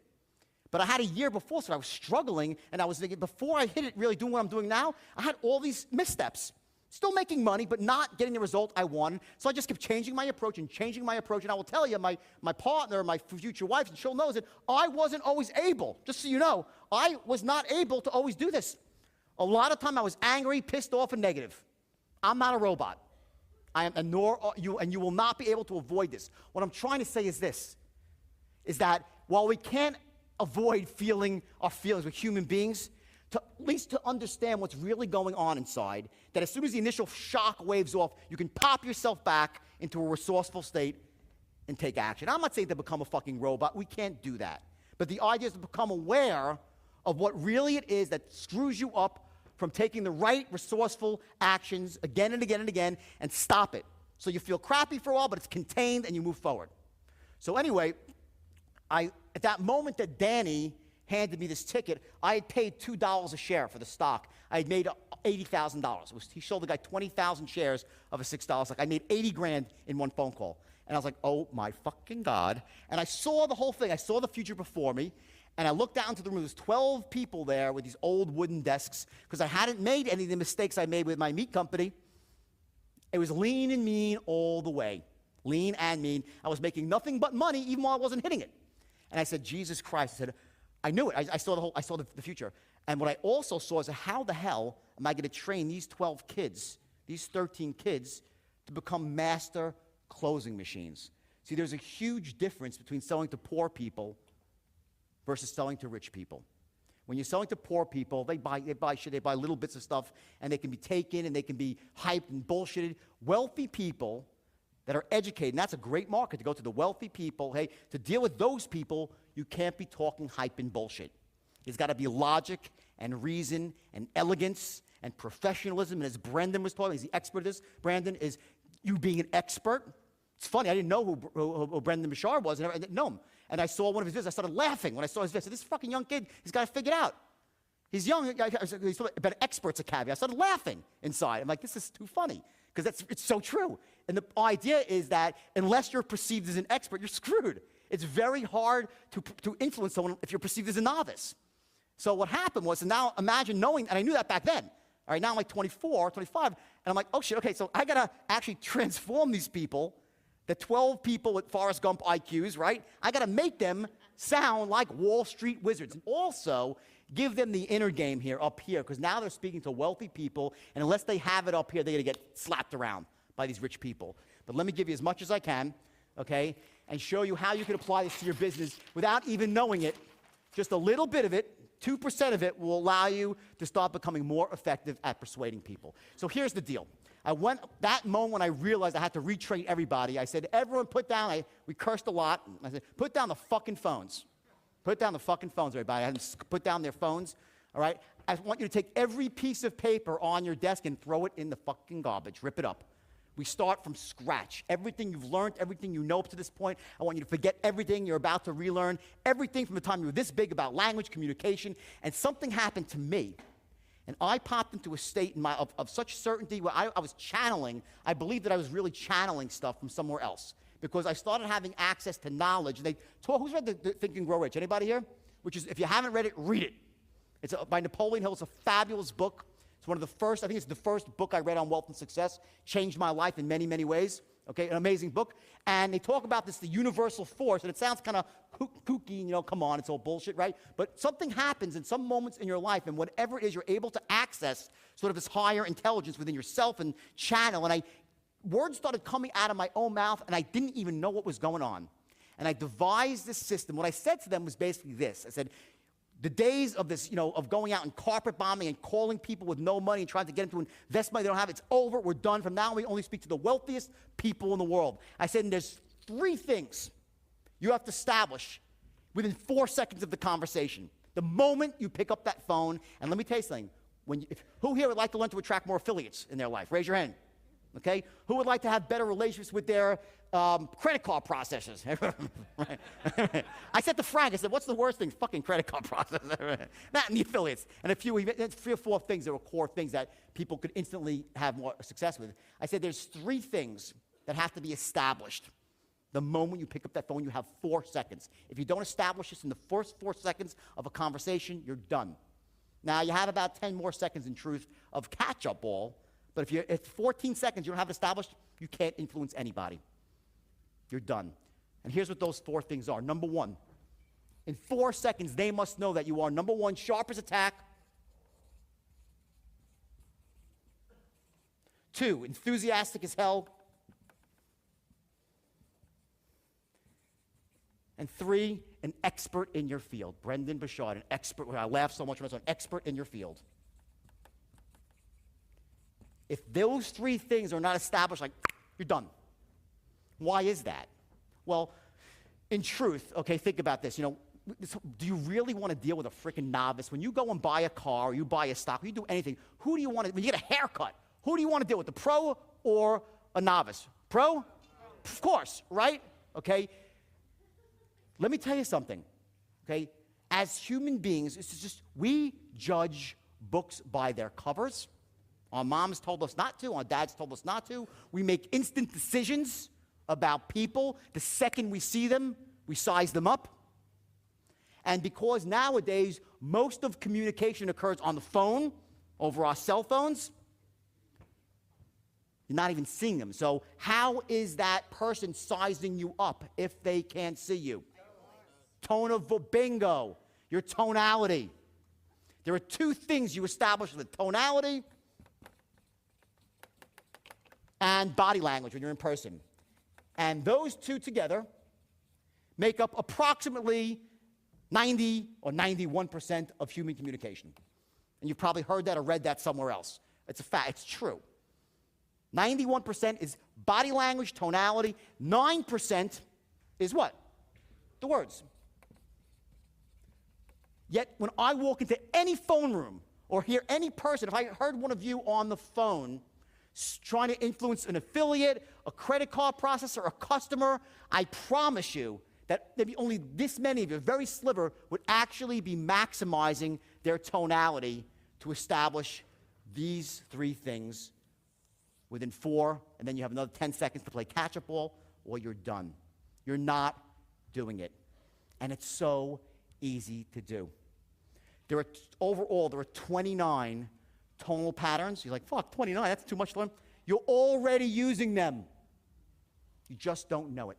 But I had a year before, so I was struggling, and I was thinking, before I hit it really doing what I'm doing now, I had all these missteps. Still making money, but not getting the result I wanted. So I just kept changing my approach. And I will tell you, my partner, my future wife, and she'll know that I wasn't always able. Just so you know, I was not able to always do this. A lot of time I was angry, pissed off, and negative. I'm not a robot. I am, and nor are you, and you will not be able to avoid this. What I'm trying to say is this, is that while we can't avoid feeling our feelings with human beings, at least to understand what's really going on inside, that as soon as the initial shock waves off, you can pop yourself back into a resourceful state and take action. I'm not saying to become a fucking robot. We can't do that. But the idea is to become aware of what really it is that screws you up from taking the right resourceful actions again and again and again and stop it. So you feel crappy for a while, but it's contained and you move forward. So anyway, at that moment that Danny handed me this ticket, I had paid $2 a share for the stock. I had made $80,000. He sold the guy 20,000 shares of a $6 stock. I made 80 grand in one phone call. And I was like, oh my fucking God. And I saw the whole thing. I saw the future before me. And I looked down to the room. There was 12 people there with these old wooden desks because I hadn't made any of the mistakes I made with my meat company. It was lean and mean all the way. Lean and mean. I was making nothing but money even while I wasn't hitting it. And I said, Jesus Christ. I said, I knew it. I saw the future. And what I also saw is how the hell am I going to train these 12 kids, these 13 kids, to become master closing machines? See, there's a huge difference between selling to poor people versus selling to rich people. When you're selling to poor people, they buy shit, they buy little bits of stuff, and they can be taken and they can be hyped and bullshitted. Wealthy people that are educated, and that's a great market to go to the wealthy people. Hey, to deal with those people, you can't be talking hype and bullshit. There's got to be logic and reason and elegance and professionalism. And as Brendan was talking, he's the expert of this. Brandon is you being an expert. It's funny, I didn't know who Brendan Bashar was. I didn't know him. And I saw one of his videos. I started laughing when I saw his video. I said, this fucking young kid, he's got to figure it out. He's young. He's about Experts Academy. I started laughing inside. I'm like, this is too funny because it's so true. And the idea is that unless you're perceived as an expert, you're screwed. It's very hard to influence someone if you're perceived as a novice. So what happened was, and now imagine knowing, and I knew that back then. All right, now I'm like 24, 25, and I'm like, oh shit, okay, so I gotta actually transform these people, the 12 people with Forrest Gump IQs, right? I gotta make them sound like Wall Street wizards. And also, give them the inner game here, up here, because now they're speaking to wealthy people, and unless they have it up here, they're gonna get slapped around by these rich people. But let me give you as much as I can, okay, and show you how you can apply this to your business without even knowing it. Just a little bit of it, 2% of it will allow you to start becoming more effective at persuading people. So here's the deal. That moment when I realized I had to retrain everybody, I said, everyone put down, we cursed a lot. I said, put down the fucking phones. Put down the fucking phones, everybody. I had them put down their phones, all right? I want you to take every piece of paper on your desk and throw it in the fucking garbage. Rip it up. We start from scratch. Everything you've learned, everything you know up to this point, I want you to forget everything you're about to relearn, everything from the time you were this big about language, communication, and something happened to me. And I popped into a state of such certainty where I was channeling. I believed that I was really channeling stuff from somewhere else because I started having access to knowledge. And who's read the Think and Grow Rich? Anybody here? Which is, if you haven't read it, read it. It's by Napoleon Hill. It's a fabulous book. It's one of the first, I think it's the first book I read on wealth and success. Changed my life in many, many ways. Okay, an amazing book. And they talk about this, the universal force, and it sounds kind of kooky, come on, it's all bullshit, right? But something happens in some moments in your life, and whatever it is, you're able to access sort of this higher intelligence within yourself and channel. And words started coming out of my own mouth, and I didn't even know what was going on. And I devised this system. What I said to them was basically this. I said, the days of this, of going out and carpet bombing and calling people with no money and trying to get them to invest money they don't have, it's over. We're done. From now on, we only speak to the wealthiest people in the world. I said, and there's 3 things you have to establish within 4 seconds of the conversation. The moment you pick up that phone, and let me tell you something. Who here would like to learn to attract more affiliates in their life? Raise your hand. Okay? Who would like to have better relationships with their credit card processors? I said to Frank, I said, what's the worst thing? Fucking credit card processor. That and the affiliates. And 3 or 4 things that were core things that people could instantly have more success with. I said there's 3 things that have to be established. The moment you pick up that phone, you have 4 seconds. If you don't establish this in the first 4 seconds of a conversation, you're done. Now, you have about 10 more seconds in truth of catch-up ball. But if 14 seconds you don't have it established, you can't influence anybody. You're done. And here's what those 4 things are. Number 1, in 4 seconds, they must know that you are, number 1, sharp as a tack. 2, enthusiastic as hell. And 3, an expert in your field. Brendan Bashar, an expert. I laugh so much when I saw an expert in your field. If those 3 things are not established, you're done. Why is that? Well, in truth, okay, think about this. Do you really want to deal with a freaking novice? When you go and buy a car, or you buy a stock, or you do anything, who do you want to, when you get a haircut, who do you want to deal with, the pro or a novice? Pro? Of course, right? Okay? let me tell you something, okay? As human beings, it's just, we judge books by their covers. Our moms told us not to. Our dads told us not to. We make instant decisions about people. The second we see them, we size them up. And because nowadays, most of communication occurs on the phone, over our cell phones, you're not even seeing them. So how is that person sizing you up if they can't see you? Tone of bingo, your tonality. There are two things you establish with tonality and body language when you're in person. And those two together make up approximately 90 or 91% of human communication. And you've probably heard that or read that somewhere else. It's a fact, it's true. 91% is body language, tonality. 9% is what? The words. Yet when I walk into any phone room or hear any person, if I heard one of you on the phone trying to influence an affiliate, a credit card processor, a customer, I promise you that maybe only this many of you, a very sliver, would actually be maximizing their tonality to establish these three things within 4, and then you have another 10 seconds to play catch-up ball, or you're done. You're not doing it. And it's so easy to do. Overall, there are 29 tonal patterns. You're like, fuck, 29, that's too much to learn. You're already using them. You just don't know it.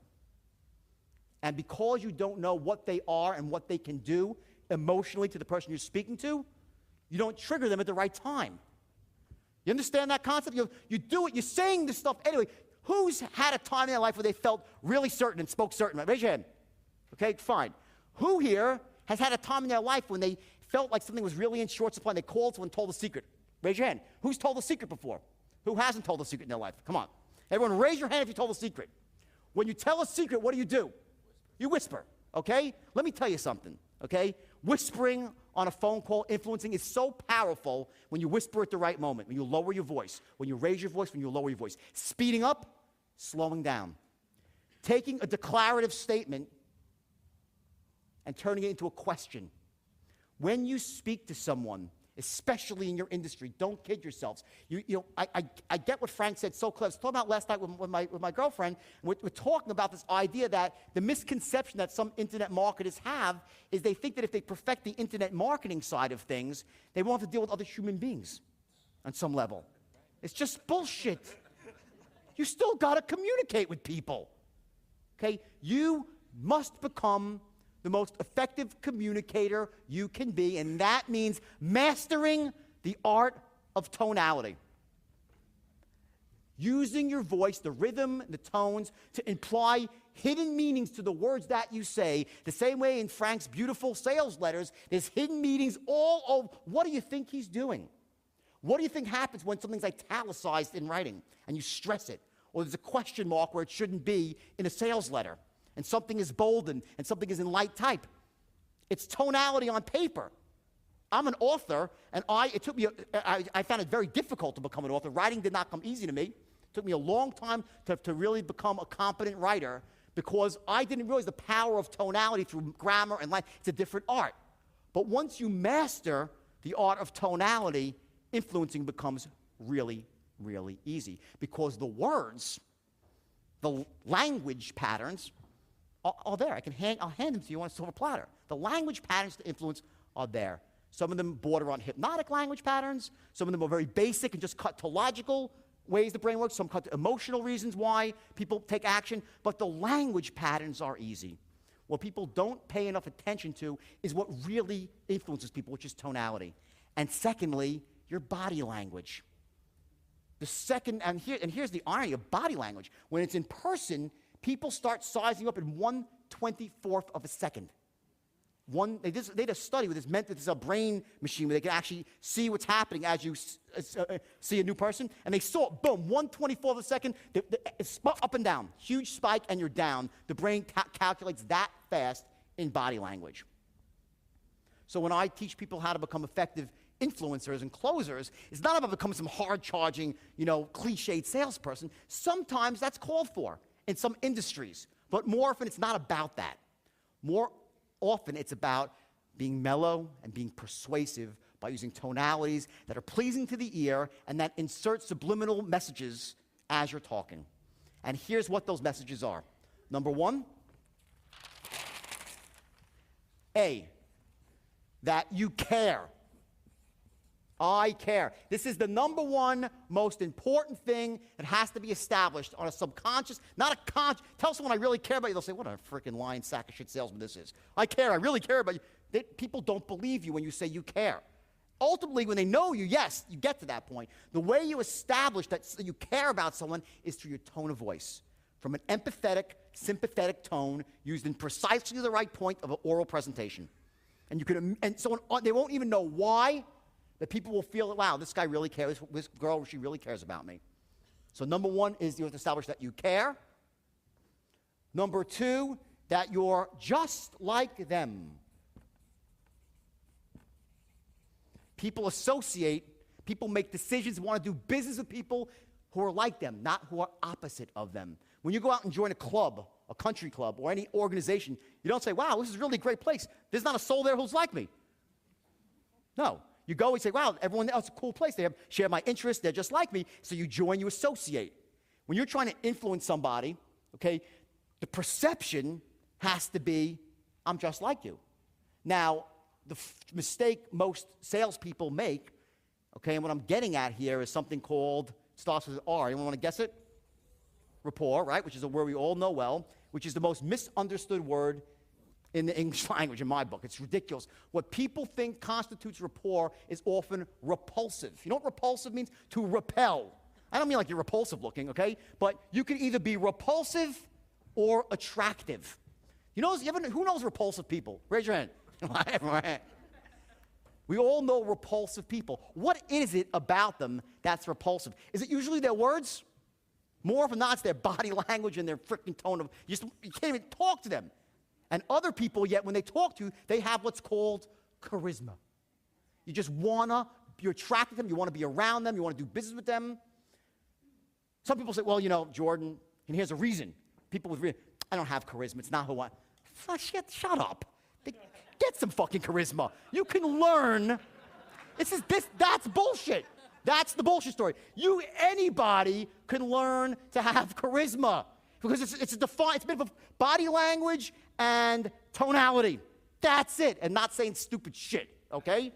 And because you don't know what they are and what they can do emotionally to the person you're speaking to, you don't trigger them at the right time. You understand that concept? You do it, you're saying this stuff anyway. Who's had a time in their life where they felt really certain and spoke certain? Raise your hand. Okay, fine. Who here has had a time in their life when they felt like something was really in short supply and they called someone and told a secret? Raise your hand. Who's told a secret before? Who hasn't told a secret in their life? Come on. Everyone raise your hand if you told a secret. When you tell a secret, what do? You whisper, okay? Let me tell you something, okay? Whispering on a phone call, influencing, is so powerful when you whisper at the right moment, when you lower your voice, when you raise your voice, when you lower your voice. Speeding up, slowing down. Taking a declarative statement and turning it into a question. When you speak to someone, especially in your industry, don't kid yourselves. I get what Frank said so clear. I was talking about last night with my girlfriend. We're talking about this idea that the misconception that some internet marketers have is they think that if they perfect the internet marketing side of things, they won't have to deal with other human beings on some level. It's just bullshit. You still got to communicate with people. Okay? You must become the most effective communicator you can be, and that means mastering the art of tonality. Using your voice, the rhythm, the tones, to imply hidden meanings to the words that you say, the same way in Frank's beautiful sales letters, there's hidden meanings all over. What do you think he's doing? What do you think happens when something's italicized in writing and you stress it? Or there's a question mark where it shouldn't be in a sales letter, and something is bolded, and something is in light type. It's tonality on paper. I'm an author, and I found it very difficult to become an author. Writing did not come easy to me. It took me a long time to really become a competent writer because I didn't realize the power of tonality through grammar and light. It's a different art. But once you master the art of tonality, influencing becomes really, really easy because the words, the language patterns, are there. I'll hand them to you on a silver platter. The language patterns to influence are there. Some of them border on hypnotic language patterns. Some of them are very basic and just cut to logical ways the brain works. Some cut to emotional reasons why people take action. But the language patterns are easy. What people don't pay enough attention to is what really influences people, which is tonality. And secondly, your body language. Here's the irony of body language. When it's in person, people start sizing up in 1/24th of a second. They did a study where it's a brain machine where they can actually see what's happening as you see a new person. And they saw, boom, 1/24th of a second, it's up and down, huge spike, and you're down. The brain calculates that fast in body language. So when I teach people how to become effective influencers and closers, it's not about becoming some hard-charging, cliched salesperson. Sometimes that's called for in some industries, but more often it's not about that. More often, it's about being mellow and being persuasive by using tonalities that are pleasing to the ear and that insert subliminal messages as you're talking. And here's what those messages are. Number one, A, that you care. I care. This is the number one most important thing that has to be established on a subconscious, not a conscious. Tell someone I really care about you. They'll say, what a freaking lying sack of shit salesman this is. I care. I really care about you. People don't believe you when you say you care. Ultimately, when they know you, yes, you get to that point. The way you establish that you care about someone is through your tone of voice. From an empathetic, sympathetic tone used in precisely the right point of an oral presentation. And you can, and someone, they won't even know why, but people will feel, wow, this guy really cares, this girl, she really cares about me. So number one is you have to establish that you care. Number two, that you're just like them. People associate, people make decisions, want to do business with people who are like them, not who are opposite of them. When you go out and join a club, a country club, or any organization, you don't say, wow, this is really a great place. There's not a soul there who's like me. No. You go and say, wow, everyone else is a cool place. They share my interests. They're just like me. So you join, you associate. When you're trying to influence somebody, okay, the perception has to be, I'm just like you. Now, the mistake most salespeople make, okay, and what I'm getting at here is something called, starts with R. Anyone want to guess it? Rapport, right, which is a word we all know well, which is the most misunderstood word in the English language in my book. It's ridiculous. What people think constitutes rapport is often repulsive. You know what repulsive means? To repel. I don't mean like you're repulsive looking, okay? But you can either be repulsive or attractive. You know, who knows repulsive people? Raise your hand. We all know repulsive people. What is it about them that's repulsive? Is it usually their words? More often than not, it's their body language and their freaking tone of, you can't even talk to them. And other people, yet, when they talk to you, they have what's called charisma. You just you're attracted to them, you want to be around them, you want to do business with them. Some people say, well, you know, Jordan, and here's a reason. People with, I don't have charisma, it's not who I, shut up. Get some fucking charisma. You can learn. That's bullshit. That's the bullshit story. Anybody can learn to have charisma. Because it's a bit of body language and tonality. That's it. And not saying stupid shit, okay?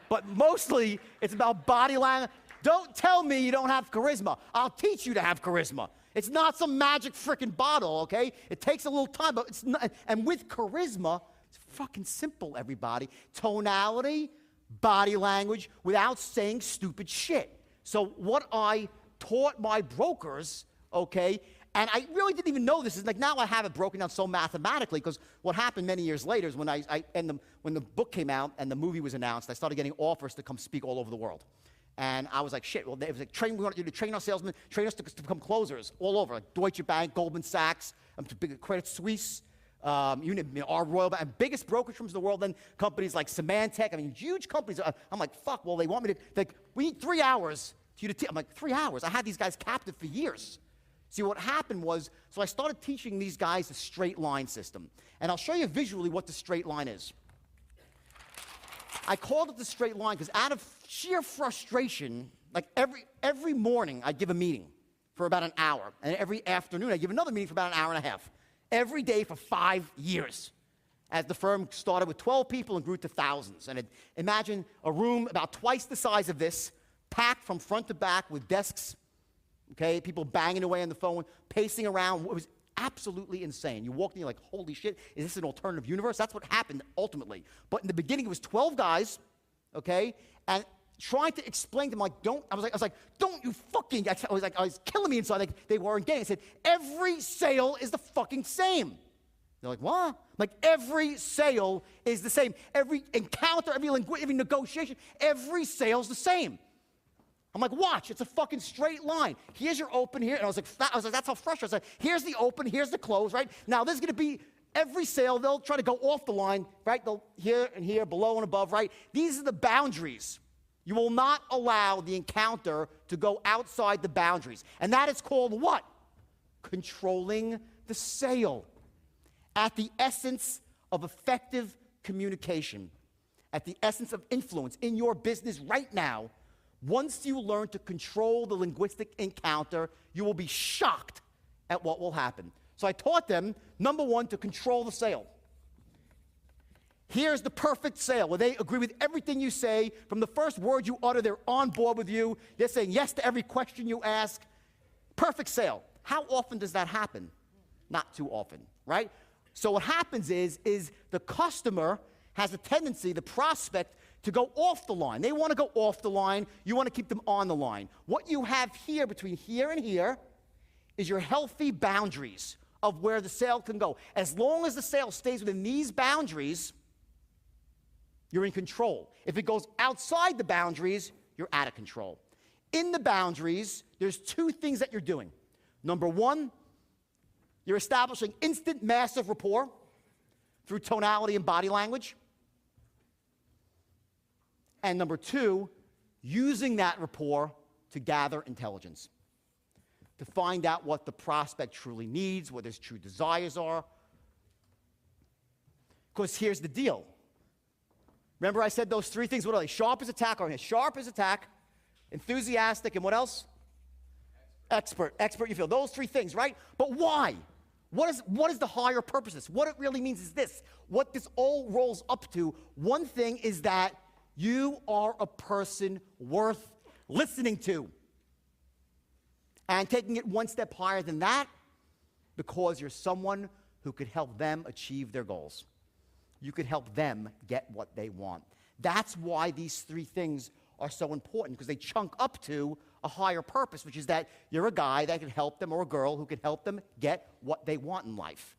But mostly, it's about body language. Don't tell me you don't have charisma. I'll teach you to have charisma. It's not some magic frickin' bottle, okay? It takes a little time, but it's not. And with charisma, it's fucking simple, everybody. Tonality, body language, without saying stupid shit. So what I taught my brokers, okay, and I really didn't even know this. Is like now I have it broken down so mathematically because what happened many years later is when when the book came out and the movie was announced, I started getting offers to come speak all over the world. And I was like, shit, well, they was like, we want you to train our salesmen, train us to become closers all over, like Deutsche Bank, Goldman Sachs, Credit Suisse, our Royal Bank, and biggest brokerage firms in the world, then companies like Symantec, I mean, huge companies. I'm like, fuck, well, they want me to, we need 3 hours to you to teach. I'm like, 3 hours? I had these guys captive for years. See, what happened was, so I started teaching these guys the straight line system. And I'll show you visually what the straight line is. I called it the straight line because out of sheer frustration, like every morning I'd give a meeting for about an hour. And every afternoon I'd give another meeting for about an hour and a half. Every day for 5 years. As the firm started with 12 people and grew to thousands. And imagine a room about twice the size of this, packed from front to back with desks, okay, people banging away on the phone, pacing around. It was absolutely insane. You walked in, you're like, holy shit, is this an alternative universe? That's what happened ultimately. But in the beginning, it was 12 guys, okay, and trying to explain to them, like, don't you fucking, I was killing me inside. Like, they weren't getting it. I said, every sale is the fucking same. They're like, what? Like, every sale is the same. Every encounter, every negotiation, every sale's the same. I'm like, watch, it's a fucking straight line. Here's your open here. And I was like, that's how frustrated I was. Like, here's the open, here's the close, right? Now, there's going to be every sale, they'll try to go off the line, right? They'll here and here, below and above, right? These are the boundaries. You will not allow the encounter to go outside the boundaries. And that is called what? Controlling the sale. at the essence of effective communication, at the essence of influence in your business right now, once you learn to control the linguistic encounter, you will be shocked at what will happen. So I taught them, number one, to control the sale. Here's the perfect sale, where they agree with everything you say. From the first word you utter, they're on board with you. They're saying yes to every question you ask. Perfect sale. How often does that happen? Not too often, right? So what happens is the customer has a tendency, the prospect, to go off the line. They want to go off the line. You want to keep them on the line. What you have here, between here and here, is your healthy boundaries of where the sale can go. As long as the sale stays within these boundaries, you're in control. If it goes outside the boundaries, you're out of control. In the boundaries, there's two things that you're doing. Number one, you're establishing instant massive rapport through tonality and body language. And number two, using that rapport to gather intelligence, to find out what the prospect truly needs, what his true desires are. Because here's the deal. Remember I said those three things, what are they? Sharp as attack, or sharp as attack, enthusiastic, and what else? Expert, you feel. Those three things, right? But why? What is the higher purpose? What it really means is this. What this all rolls up to, one thing is that you are a person worth listening to. And taking it one step higher than that, because you're someone who could help them achieve their goals. You could help them get what they want. That's why these three things are so important, because they chunk up to a higher purpose, which is that you're a guy that can help them, or a girl who can help them get what they want in life.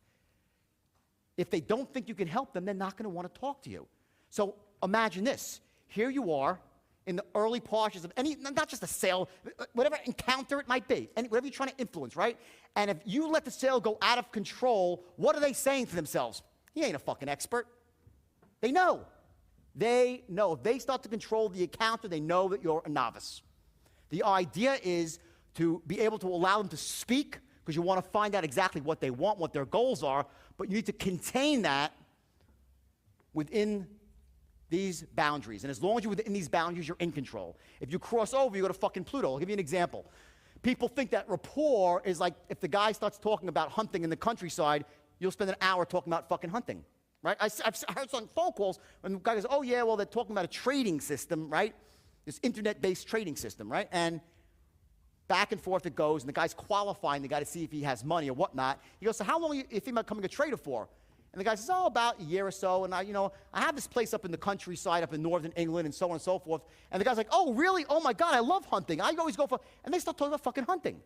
If they don't think you can help them, they're not going to want to talk to you. So imagine this. Here you are in the early portions of any, not just a sale, whatever encounter it might be, and whatever you're trying to influence, right? And if you let the sale go out of control, what are they saying to themselves? He ain't a fucking expert. They know. They know. If they start to control the encounter, they know that you're a novice. The idea is to be able to allow them to speak, because you want to find out exactly what they want, what their goals are, but you need to contain that within these boundaries. And as long as you're within these boundaries, you're in control. If you cross over, you go to fucking Pluto. I'll give you an example. People think that rapport is like if the guy starts talking about hunting in the countryside, you'll spend an hour talking about fucking hunting, right? I've heard some phone calls when the guy goes, oh yeah, well, they're talking about a trading system, right? This internet-based trading system, right? And back and forth it goes, and the guy's qualifying the guy to see if he has money or whatnot. He goes, so how long are you thinking about becoming a trader for? And the guy says, oh, about a year or so, and I have this place up in the countryside, up in northern England, and so on and so forth. And the guy's like, oh, really? Oh, my God, I love hunting. I always go for, and they start talking about fucking hunting.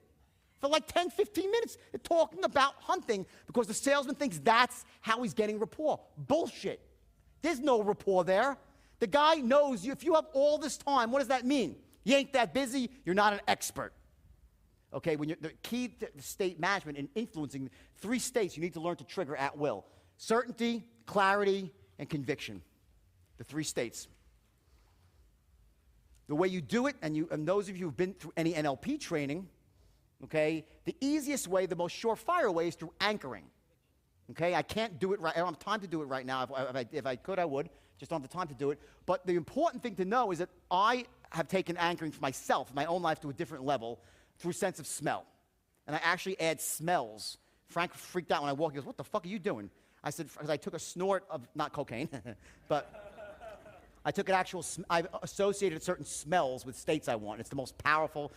For like 10, 15 minutes, they're talking about hunting because the salesman thinks that's how he's getting rapport. Bullshit. There's no rapport there. The guy knows you. If you have all this time, what does that mean? You ain't that busy, you're not an expert. Okay, when the key to state management and influencing 3 states you need to learn to trigger at will. Certainty, clarity, and conviction. The 3 states. The way you do it, and those of you who've been through any NLP training, okay, the easiest way, the most surefire way is through anchoring. Okay, I can't do it right. I don't have time to do it right now. If I could, I would. Just don't have the time to do it. But the important thing to know is that I have taken anchoring for myself, my own life, to a different level through sense of smell. And I actually add smells. Frank freaked out when I walked. He goes, what the fuck are you doing? I said, because I took a snort of, not cocaine, but I took an actual, I've associated certain smells with states I want. It's the most powerful,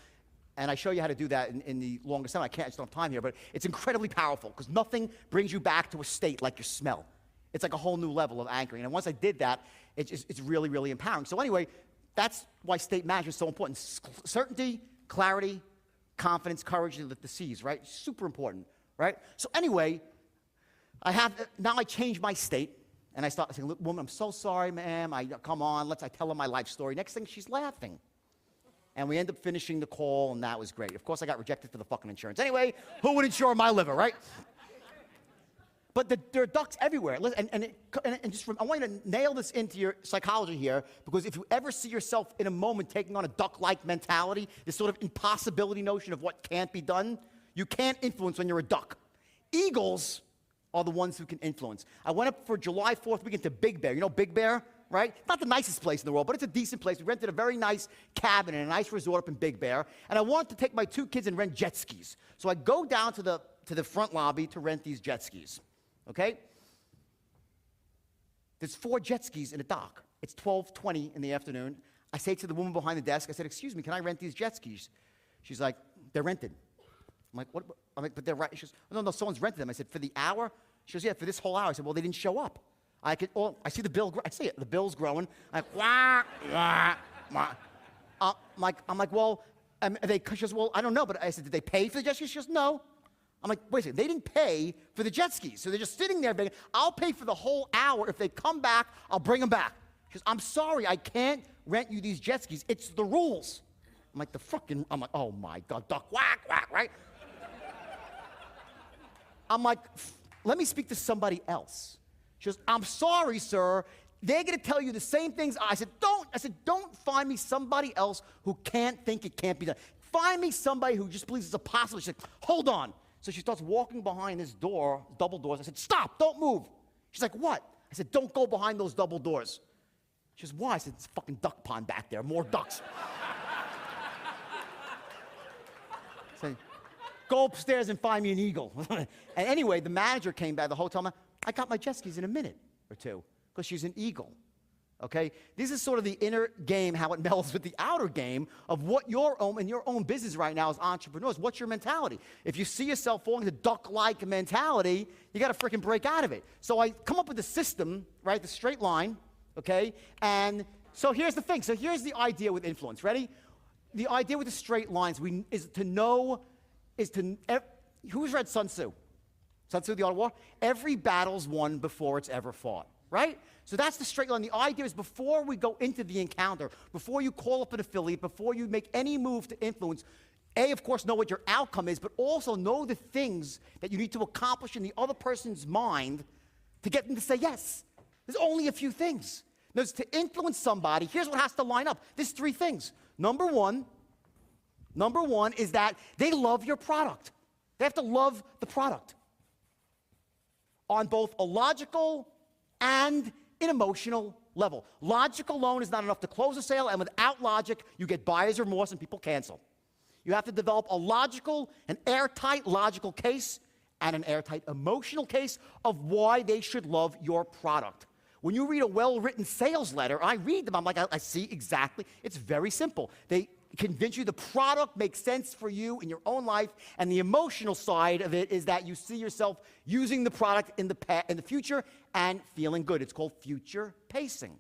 and I show you how to do that in the longest time. I just don't have time here, but it's incredibly powerful because nothing brings you back to a state like your smell. It's like a whole new level of anchoring. And once I did that, it's really, really empowering. So anyway, that's why state management is so important. Certainty, clarity, confidence, courage, the C's, right? Super important, right? So anyway, now I change my state, and I start saying, look, woman, I'm so sorry, ma'am. Come on, I tell her my life story. Next thing, she's laughing. And we end up finishing the call, and that was great. Of course, I got rejected for the fucking insurance. Anyway, who would insure my liver, right? But there are ducks everywhere. And I want you to nail this into your psychology here, because if you ever see yourself in a moment taking on a duck-like mentality, this sort of impossibility notion of what can't be done, you can't influence when you're a duck. Eagles are the ones who can influence. I went up for July 4th weekend to Big Bear. You know Big Bear, right? Not the nicest place in the world, but it's a decent place. We rented a very nice cabin in a nice resort up in Big Bear, and I wanted to take my 2 kids and rent jet skis. So I go down to the front lobby to rent these jet skis, okay? There's 4 jet skis in a dock. It's 12:20 in the afternoon. I say to the woman behind the desk, I said, excuse me, can I rent these jet skis? She's like, they're rented. I'm like, what? I'm like, but they're right. She goes, oh, no, someone's rented them. I said, for the hour? She goes, yeah, for this whole hour. I said, well, they didn't show up. I see the bill. I see it. The bill's growing. I'm like, wah, wah, wah. I'm like, well, she goes, well, I don't know. But I said, did they pay for the jet skis? She goes, no. I'm like, wait a second. They didn't pay for the jet skis. So they're just sitting there begging, I'll pay for the whole hour. If they come back, I'll bring them back. She goes, I'm sorry. I can't rent you these jet skis. It's the rules. I'm like, I'm like, oh, my God. Duck, whack, whack, right? I'm like, let me speak to somebody else. She goes, I'm sorry, sir. They're going to tell you the same things. I said, don't find me somebody else who can't think it can't be done. Find me somebody who just believes it's a possibility. She's like, hold on. So she starts walking behind this door, double doors. I said, stop, don't move. She's like, what? I said, don't go behind those double doors. She goes, why? I said, it's a fucking duck pond back there, more ducks. I said, go upstairs and find me an eagle. And anyway, the manager came back, the hotel man, I got my jet skis in a minute or two, because she's an eagle, okay? This is sort of the inner game, how it melds with the outer game of what your own business right now as entrepreneurs. What's your mentality? If you see yourself falling into duck-like mentality, you got to freaking break out of it. So I come up with a system, right, the straight line, okay? And so here's the thing. So here's the idea with influence. Ready? The idea with the straight lines who's read Sun Tzu? Sun Tzu, the Art of War? Every battle's won before it's ever fought, right? So that's the straight line. The idea is before we go into the encounter, before you call up an affiliate, before you make any move to influence, of course, know what your outcome is, but also know the things that you need to accomplish in the other person's mind to get them to say yes. There's only a few things. There's to influence somebody, here's what has to line up. There's 3 things. Number one is that they love your product. They have to love the product on both a logical and an emotional level. Logic alone is not enough to close a sale, and without logic, you get buyer's remorse and people cancel. You have to develop an airtight logical case and an airtight emotional case of why they should love your product. When you read a well-written sales letter, I read them, I'm like, I see exactly. It's very simple. They convince you the product makes sense for you in your own life, and the emotional side of it is that you see yourself using the product in the future and feeling good. It's called future pacing.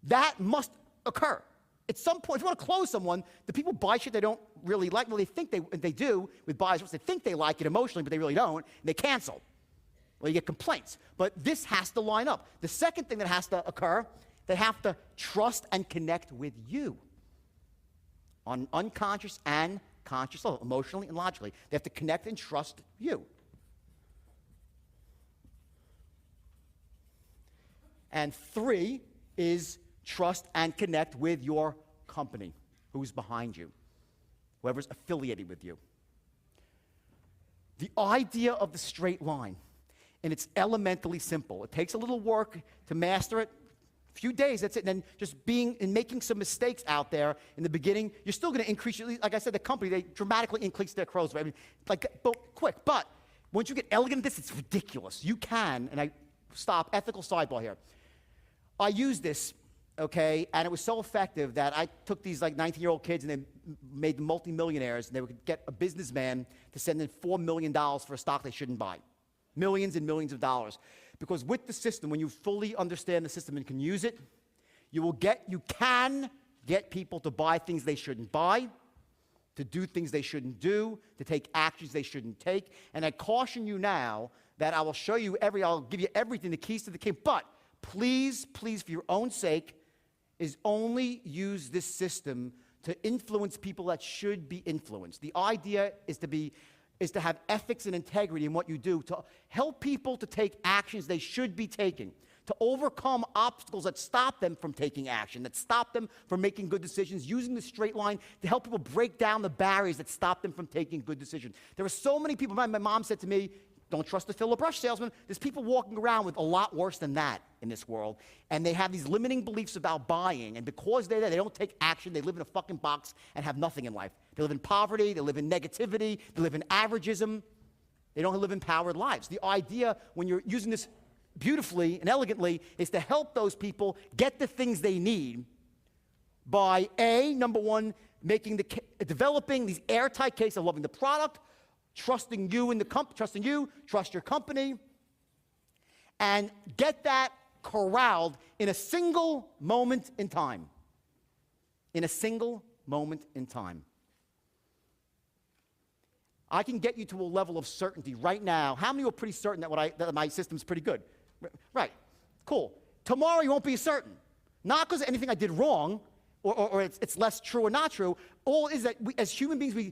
That must occur. At some point, if you want to close someone, the people buy shit they don't really like. Well, they think they do with buyers. They think they like it emotionally, but they really don't, and they cancel. Well, you get complaints. But this has to line up. The second thing that has to occur, they have to trust and connect with you on unconscious and conscious level, emotionally and logically. They have to connect and trust you. And 3 is trust and connect with your company, who's behind you, whoever's affiliated with you. The idea of the straight line, and it's elementally simple. It takes a little work to master it. Few days, that's it. And then just making some mistakes out there in the beginning, you're still going to increase, like I said, the company, they dramatically increase their close rate. I mean, quick. But once you get elegant at this, it's ridiculous. You can, and ethical sidebar here. I used this, okay, and it was so effective that I took these 19-year-old kids and they made them multimillionaires, and they would get a businessman to send in $4 million for a stock they shouldn't buy. Millions and millions of dollars. Because with the system, when you fully understand the system and can use it, you can get people to buy things they shouldn't buy, to do things they shouldn't do, to take actions they shouldn't take. And I caution you now that I'll give you everything, the keys to the kingdom. But please, for your own sake, is only use this system to influence people that should be influenced. The idea is to have ethics and integrity in what you do, to help people to take actions they should be taking, to overcome obstacles that stop them from taking action, that stop them from making good decisions, using the straight line to help people break down the barriers that stop them from taking good decisions. There are so many people, my mom said to me, don't trust the fill a brush salesman. There's people walking around with a lot worse than that in this world, and they have these limiting beliefs about buying, and because they're there, they don't take action. They live in a fucking box and have nothing in life. They live in poverty, they live in negativity, they live in averageism. They don't live empowered lives. The idea, when you're using this beautifully and elegantly, is to help those people get the things they need by number one, developing these airtight cases of loving the product, trusting you in the trust your company, and get that corralled in a single moment in time. In a single moment in time. I can get you to a level of certainty right now. How many are pretty certain that my system's pretty good? Right, cool. Tomorrow you won't be certain. Not because of anything I did wrong, or it's less true or not true. All is that as human beings, we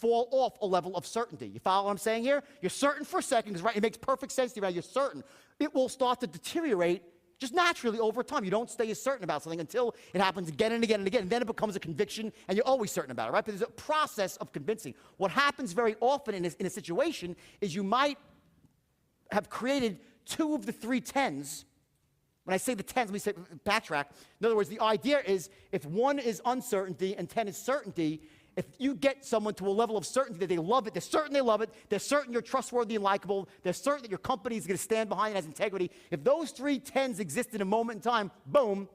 fall off a level of certainty. You follow what I'm saying here? You're certain for a second, because right, it makes perfect sense to you, right? You're certain. It will start to deteriorate just naturally over time. You don't stay as certain about something until it happens again and again and again, and then it becomes a conviction, and you're always certain about it, right? But there's a process of convincing. What happens very often in a situation is you might have created 2 of the 3 10s. When I say the 10s, let me say, backtrack. In other words, the idea is if 1 is uncertainty and 10 is certainty, if you get someone to a level of certainty that they love it, they're certain they love it, they're certain you're trustworthy and likable, they're certain that your company is going to stand behind it, has integrity. If those 3 10s exist in a moment in time, boom,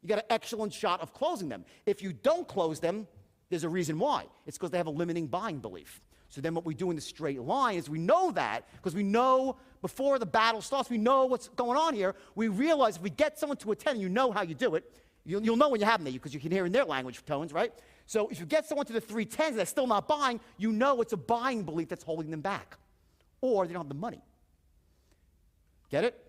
you got an excellent shot of closing them. If you don't close them, there's a reason why. It's because they have a limiting buying belief. So then what we do in the straight line is we know that, because we know before the battle starts, we know what's going on here. We realize if we get someone to a 10, you know how you do it. You'll know when you have them there, because you can hear in their language tones, right? So if you get someone to the 3 10s and they're still not buying, you know it's a buying belief that's holding them back. Or they don't have the money. Get it?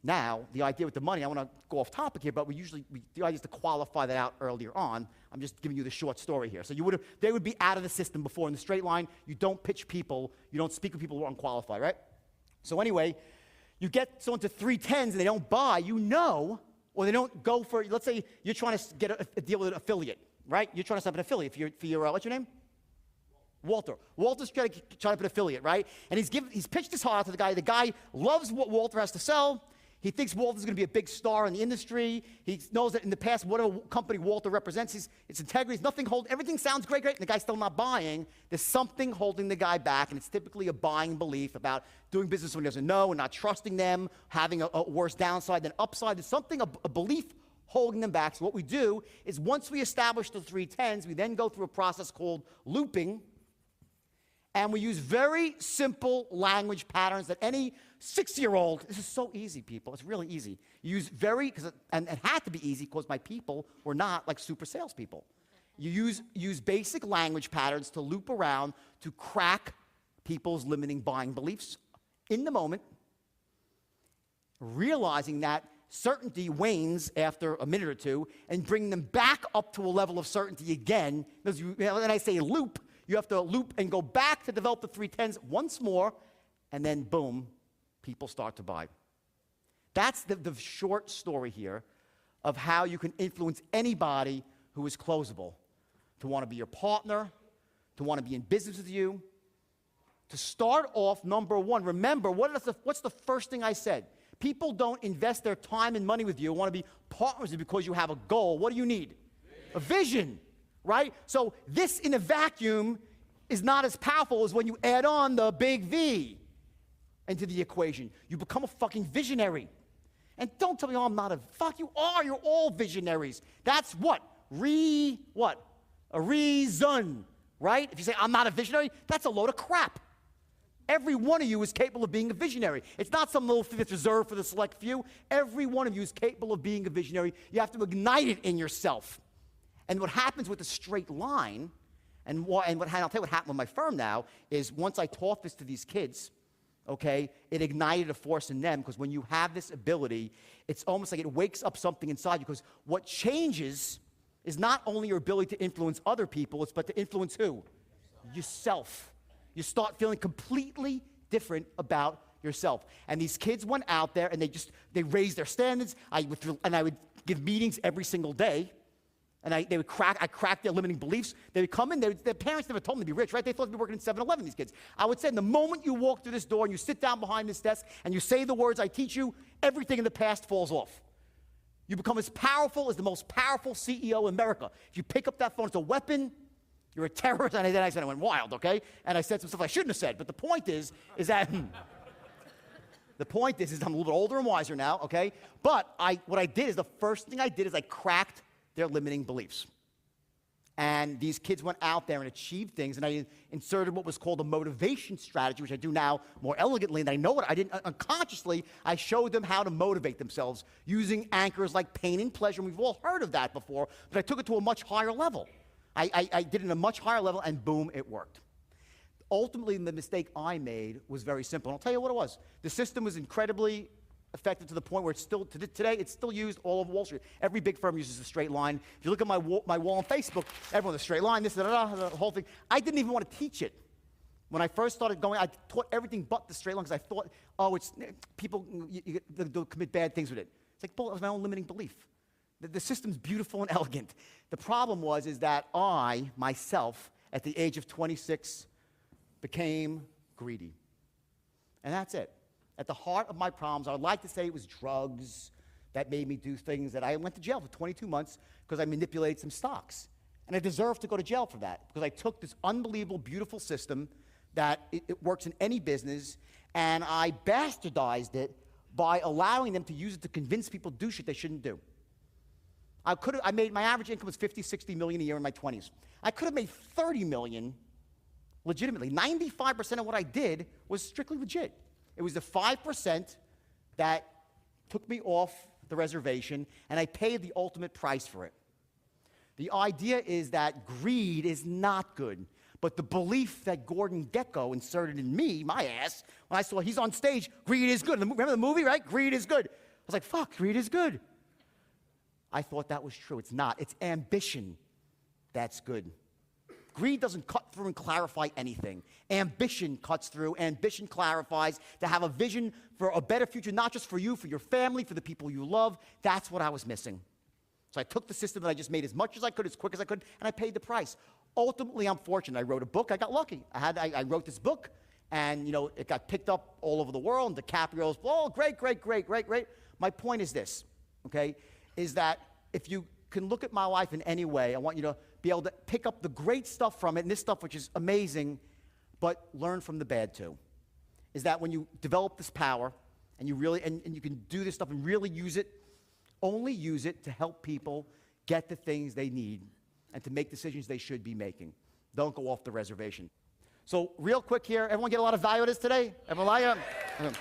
Now, the idea with the money, I want to go off topic here, but the idea is to qualify that out earlier on. I'm just giving you the short story here. So they would be out of the system before. In the straight line, you don't pitch people, you don't speak with people who are unqualified, right? So anyway, you get someone to 3 10s and they don't buy, you know, or they don't go for, let's say you're trying to get a deal with an affiliate, right? You're trying to set up an affiliate for your what's your name? Walter. Walter's trying to set up an affiliate, right? And he's pitched his heart out to the guy. The guy loves what Walter has to sell. He thinks Walter's going to be a big star in the industry. He knows that in the past, whatever company Walter represents, it's integrity. Everything sounds great, and the guy's still not buying. There's something holding the guy back, and it's typically a buying belief about doing business when he doesn't know and not trusting them, having a worse downside than upside. There's something, a belief holding them back. So what we do is once we establish the 3 10s, we then go through a process called looping, and we use very simple language patterns that any 6-year-old, this is so easy, people. It's really easy. You use and it had to be easy because my people were not like super salespeople. You use basic language patterns to loop around to crack people's limiting buying beliefs in the moment, realizing that certainty wanes after a minute or two, and bring them back up to a level of certainty again. When I say loop, you have to loop and go back to develop the 3 10s once more, and then boom, people start to buy. That's the short story here of how you can influence anybody who is closable, to want to be your partner, to want to be in business with you. To start off, number 1, remember, what's the first thing I said? People don't invest their time and money with you, want to be partners with you because you have a goal. What do you need? A vision, right? So this in a vacuum is not as powerful as when you add on the big V into the equation. You become a fucking visionary. And don't tell me, oh, I'm not fuck you are. You're all visionaries. That's what? A reason, right? If you say, I'm not a visionary, that's a load of crap. Every one of you is capable of being a visionary. It's not some little thing that's reserved for the select few. Every one of you is capable of being a visionary. You have to ignite it in yourself. And what happens with the straight line, and I'll tell you what happened with my firm now, is once I taught this to these kids, okay, it ignited a force in them, because when you have this ability, it's almost like it wakes up something inside you, because what changes is not only your ability to influence other people, but to influence who? Yourself. You start feeling completely different about yourself. And these kids went out there and they raised their standards. I would give meetings every single day. And I cracked their limiting beliefs. They would come in, their parents never told them to be rich, right? They thought they'd be working in 7-Eleven, these kids. I would say, the moment you walk through this door and you sit down behind this desk and you say the words I teach you, everything in the past falls off. You become as powerful as the most powerful CEO in America. If you pick up that phone, it's a weapon. You're a terrorist. And then I said, I went wild, okay? And I said some stuff I shouldn't have said. But the point is that the point is I'm a little bit older and wiser now, okay? But what I did is the first thing I did is I cracked their limiting beliefs. And these kids went out there and achieved things, and I inserted what was called a motivation strategy, which I do now more elegantly, and I know it. I didn't unconsciously. I showed them how to motivate themselves using anchors like pain and pleasure. And we've all heard of that before, but I took it to a much higher level. I did it at a much higher level, and boom, it worked. Ultimately, the mistake I made was very simple, and I'll tell you what it was. The system was incredibly effective to the point where it's still, today, it's still used all over Wall Street. Every big firm uses a straight line. If you look at my wall on Facebook, everyone's a straight line, this, the whole thing. I didn't even want to teach it. When I first started going, I taught everything but the straight line because I thought, it's people, they'll commit bad things with it. It's like, bull, it was my own limiting belief. The system's beautiful and elegant. The problem is that I, myself, at the age of 26, became greedy. And that's it. At the heart of my problems, I would like to say it was drugs that made me do things that I went to jail for 22 months because I manipulated some stocks. And I deserve to go to jail for that because I took this unbelievable, beautiful system that it works in any business, and I bastardized it by allowing them to use it to convince people to do shit they shouldn't do. My average income was 50, 60 million a year in my 20s. I could have made 30 million legitimately. 95% of what I did was strictly legit. It was the 5% that took me off the reservation, and I paid the ultimate price for it. The idea is that greed is not good, but the belief that Gordon Gekko inserted in me, my ass, when I saw he's on stage, greed is good. Remember the movie, right? Greed is good. I was like, fuck, greed is good. I thought that was true. It's not. It's ambition that's good. Greed doesn't cut through and clarify anything. Ambition cuts through. Ambition clarifies. To have a vision for a better future, not just for you, for your family, for the people you love. That's what I was missing. So I took the system that I just made as much as I could, as quick as I could, and I paid the price. Ultimately, I'm fortunate. I wrote a book. I got lucky. I wrote this book, and it got picked up all over the world. And DiCaprio's, great. My point is this, okay, is that if you can look at my life in any way, I want you to be able to pick up the great stuff from it, and this stuff which is amazing, but learn from the bad too. Is that when you develop this power, and you really, and you can do this stuff and really use it, only use it to help people get the things they need and to make decisions they should be making. Don't go off the reservation. So real quick here, everyone get a lot of value out of this today? Everyone like it?